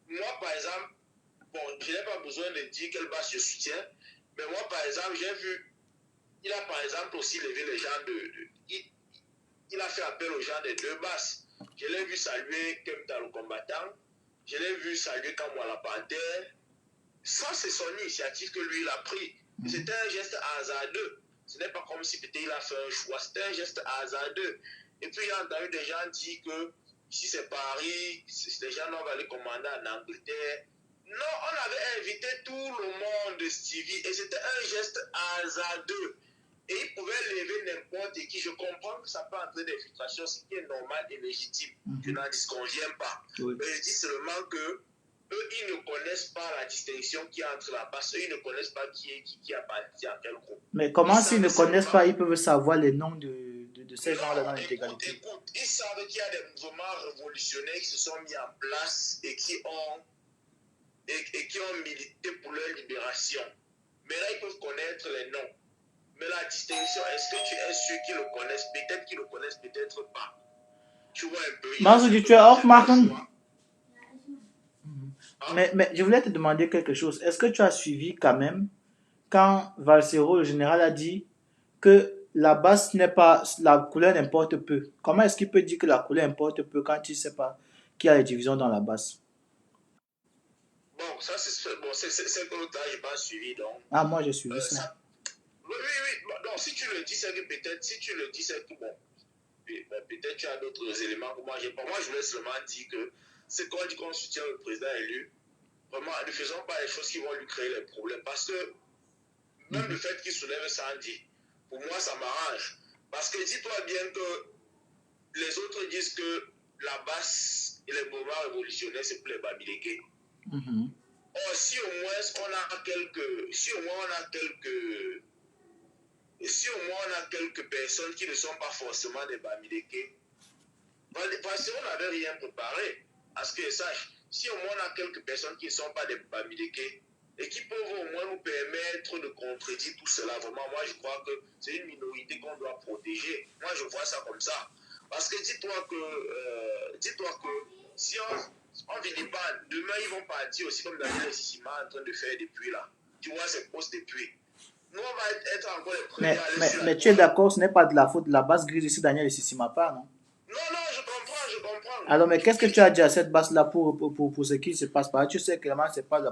moi par exemple, bon, je n'ai pas besoin de dire quelle base je soutiens, mais moi par exemple, j'ai vu, il a par exemple aussi levé les gens il a fait appel aux gens des deux basses. Je l'ai vu saluer Kemta le combattant, je l'ai vu saluer Kamwala Panthère. Ça, c'est son initiative que lui, il a pris. C'était un geste hasardeux. Ce n'est pas comme si peut-être il a fait un choix. C'était un geste hasardeux. Et puis, il a entendu des gens dire que ici, c'est Paris, les gens vont aller commander en Angleterre. Non, on avait invité tout le monde, Stevie, et c'était un geste hasardeux. Et il pouvait lever n'importe qui. Je comprends que ça peut entrer des frustrations, ce qui est normal et légitime. Je n'en disconviens pas. Oui. Mais je dis seulement que eux, ils ne connaissent pas la distinction qu'il y a entre la base. Eux, ils ne connaissent pas qui appartient à quel groupe. Mais comment s'ils ne connaissent pas, ils peuvent savoir les noms de ces gens-là dans l'intégralité? Écoute, ils savent qu'il y a des mouvements révolutionnaires qui se sont mis en place et qui ont milité pour leur libération. Mais là, ils peuvent connaître les noms. Mais la distinction, est-ce que tu es sûr qu'ils le connaissent? Peut-être qu'ils le connaissent, peut-être pas. Tu vois un peu. Mazou, tu es off, Martin? Mais je voulais te demander quelque chose. Est-ce que tu as suivi quand même quand Valsero, le général, a dit que la basse n'est pas, la couleur importe peu? Comment est-ce qu'il peut dire que la couleur importe peu quand il ne sait pas qu'il y a les divisions dans la basse? Bon, ça, c'est que l'autre là, je n'ai pas suivi. Donc, Ah, moi, j'ai suivi ça. ça. Oui, oui, oui. Donc, si tu le dis, c'est que peut-être, si tu le dis, c'est que bon, peut-être tu as d'autres éléments que moi, j'ai pas. Moi, je voulais seulement dire que c'est quand on dit qu'on soutient le président élu, vraiment, ne faisons pas les choses qui vont lui créer les problèmes. Parce que même le fait qu'il soulève Sandy, pour moi, ça m'arrange. Parce que dis-toi bien que les autres disent que la basse et les mouvements révolutionnaires, c'est pour les Bamileke. Or, si au moins on a quelques, si au moins on a quelques, si au moins on a quelques personnes qui ne sont pas forcément des Bamileke, parce qu'on n'avait rien préparé, à ce que je sache, si au moins on a quelques personnes qui ne sont pas des Bamileke et qui peuvent au moins nous permettre de contredire tout cela, vraiment, moi je crois que c'est une minorité qu'on doit protéger. Moi je vois ça comme ça. Parce que dis-toi que si on vilipende, demain ils vont partir aussi comme Daniel Sissima en train de faire des puits là. Tu vois ces postes de puits. Nous on va être encore les premiers à aller sur mais tu es d'accord, ce n'est pas de la faute de la base grise ici, Daniel Sissima pas, non? Non, non, je comprends. Alors, mais qu'est-ce que tu as dit à cette base-là pour ce qui se passe par là? Tu sais clairement que c'est pas la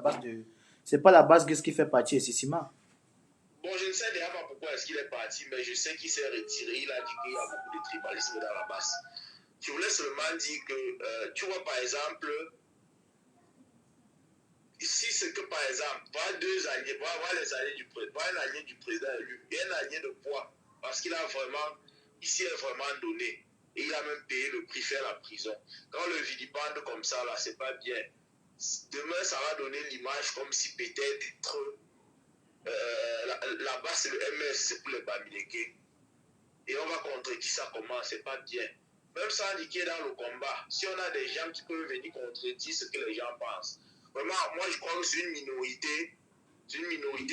base grise qui fait partie de Sissima. Bon, je ne sais déjà pas pourquoi est-ce qu'il est parti, mais je sais qu'il s'est retiré. Il a dit qu'il y a beaucoup de tribalisme dans la base. Je voulais seulement dire que, tu vois, par exemple, ici, c'est que, par exemple, voilà deux alliés, voilà les alliés du président, voilà un allié du président élu et un allié de poids, parce qu'il a vraiment, ici, est vraiment donné. Et il a même payé le prix, faire la prison. Quand le vilipende comme ça, là, c'est pas bien. Demain, ça va donner l'image comme si peut-être là-bas, c'est le MS, c'est pour les Bamileke. Et on va contredire ça comment, c'est pas bien. Même sans indiquer dans le combat, si on a des gens qui peuvent venir contredire ce que les gens pensent. Vraiment, moi je crois que c'est une minorité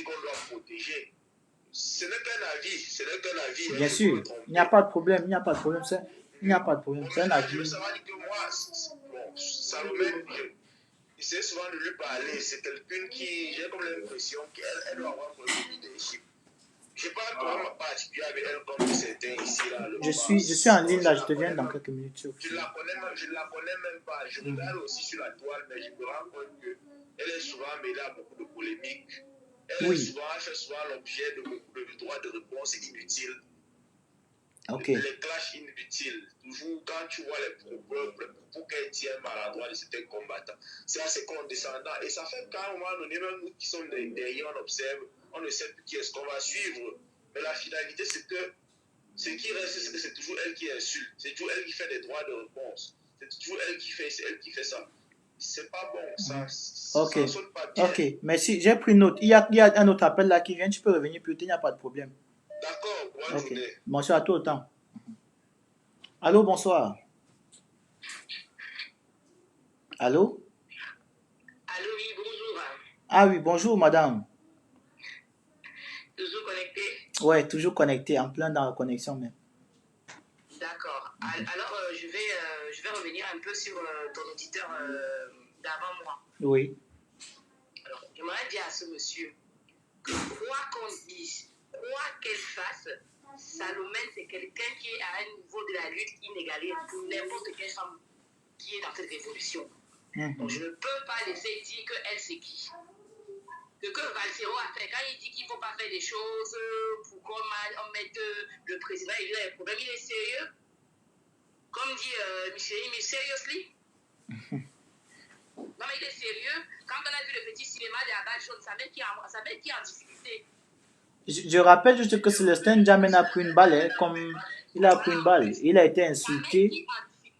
qu'on doit protéger. Ce n'est qu'un avis. Bien sûr, il n'y a pas de problème, il n'y a pas de problème, il n'y a pas de problème, c'est un avis. Je veux savoir que moi, bon, Salomé, j'essaie souvent de lui parler. C'est quelqu'un qui, j'ai comme l'impression qu'elle doit avoir un leadership. Je n'ai pas un problème particulier avec elle comme certains ici. Là, je suis en ligne là, je te viens dans quelques minutes. Je ne la connais même pas. Je regarde aussi sur la toile, mais je me rends compte qu'elle est souvent mêlée à beaucoup de polémiques. Elle fait souvent l'objet de beaucoup de droits de réponse inutiles. Les clashs inutiles. Toujours quand tu vois les propos qu'elle tient maladroit de certains combattants, c'est assez condescendant. Et ça fait qu'à un moment donné, même nous qui sommes derrière, on observe, on ne sait plus qui est-ce qu'on va suivre. Mais la finalité, c'est que ce qui reste, c'est que c'est toujours elle qui insulte. C'est toujours elle qui fait des droits de réponse. C'est toujours elle qui fait ça. C'est pas bon, ça sonne pas bien. Ok, merci. J'ai pris note. Il y a un autre appel là qui vient. Tu peux revenir plus tard, il n'y a pas de problème. D'accord, bonne journée. Bonsoir à tout autant. Allô, bonsoir. Allô? Allô, oui, bonjour. Ah oui, bonjour madame. Toujours connecté? Ouais, toujours connecté, en plein dans la connexion même. D'accord. Alors, je vais revenir un peu sur ton auditeur d'avant moi. Oui. Alors, j'aimerais dire à ce monsieur que quoi qu'on dise, quoi qu'elle fasse, Salomé, c'est quelqu'un qui est à un niveau de la lutte inégalé pour n'importe quelle femme qui est dans cette révolution. Donc, je ne peux pas laisser dire qu'elle c'est qui. Ce que Valsero a fait, quand il dit qu'il ne faut pas faire des choses pour qu'on mette le président élu dans les problèmes, il est sérieux. Comme dit Michel, mais seriously. Non, mais il est sérieux. Quand on a vu le petit cinéma de la balle jaune, ça met qui est en difficulté. Je rappelle juste que Célestin Jamen a pris une balle, comme il a pris une balle. Il a été insulté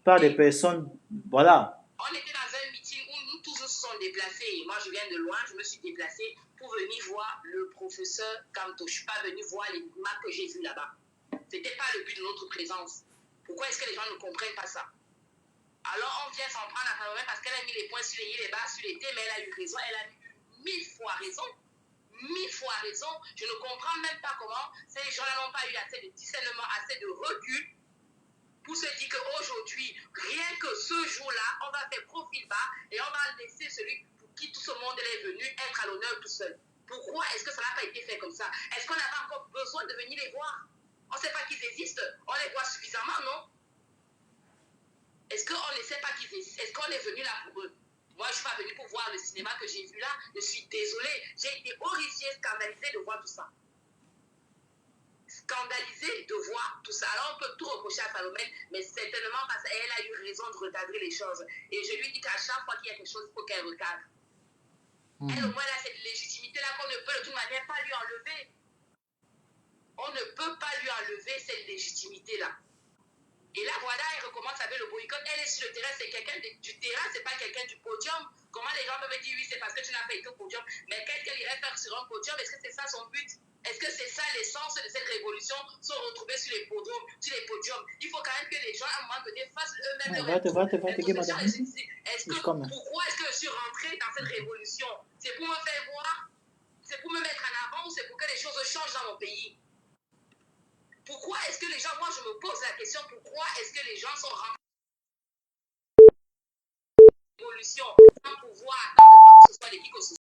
par des personnes. Voilà. On était dans un meeting où nous tous nous sommes déplacés. Moi, je viens de loin, je me suis déplacée pour venir voir le professeur Kanto. Je ne suis pas venue voir les marques que j'ai vues là-bas. Ce n'était pas le but de notre présence. Pourquoi est-ce que les gens ne comprennent pas ça? Alors, on vient s'en prendre à Salomé parce qu'elle a mis les points sur les i, les bas sur les t, mais elle a eu raison. Elle a eu 1000 fois raison. 1000 fois raison. Je ne comprends même pas comment ces gens-là n'ont pas eu assez de discernement, assez de recul pour se dire qu'aujourd'hui, rien que ce jour-là, on va faire profil bas et on va laisser celui pour qui tout ce monde est venu être à l'honneur tout seul. Pourquoi est-ce que ça n'a pas été fait comme ça? Est-ce qu'on avait encore besoin de venir les voir? On ne sait pas qu'ils existent. On les voit suffisamment, non? Est-ce qu'on ne sait pas qu'ils existent? Est-ce qu'on est venu là pour eux? Moi, Moi, je ne suis pas venue pour voir le cinéma que j'ai vu là. Je suis désolée. J'ai été horrifiée, scandalisée de voir tout ça. Scandalisée de voir tout ça. Alors, on peut tout reprocher à Salomé, mais certainement parce qu'elle a eu raison de recadrer les choses. Et je lui dis qu'à chaque fois qu'il y a quelque chose, il faut qu'elle recadre. Elle, au moins, là, cette légitimité-là qu'on ne peut de toute manière pas lui enlever. On ne peut pas lui enlever cette légitimité-là. Et là, voilà, elle recommence avec le boycott. Elle est sur le terrain, c'est quelqu'un du terrain, c'est pas quelqu'un du podium. Comment les gens peuvent dire oui, c'est parce que tu n'as pas été au podium. Mais qu'est-ce qu'elle irait faire sur un podium? Est-ce que c'est ça son but? Est-ce que c'est ça l'essence de cette révolution? Se retrouver sur les podiums, Il faut quand même que les gens, à un moment donné, fassent eux-mêmes leur Pourquoi est-ce que je suis rentrée dans cette révolution? C'est pour me faire voir? C'est pour me mettre en avant ou c'est pour que les choses changent dans mon pays? Pourquoi est-ce que les gens, moi je me pose la question, pourquoi est-ce que les gens sont rentrés dans la révolution sans pouvoir attendre que ce soit l'équipe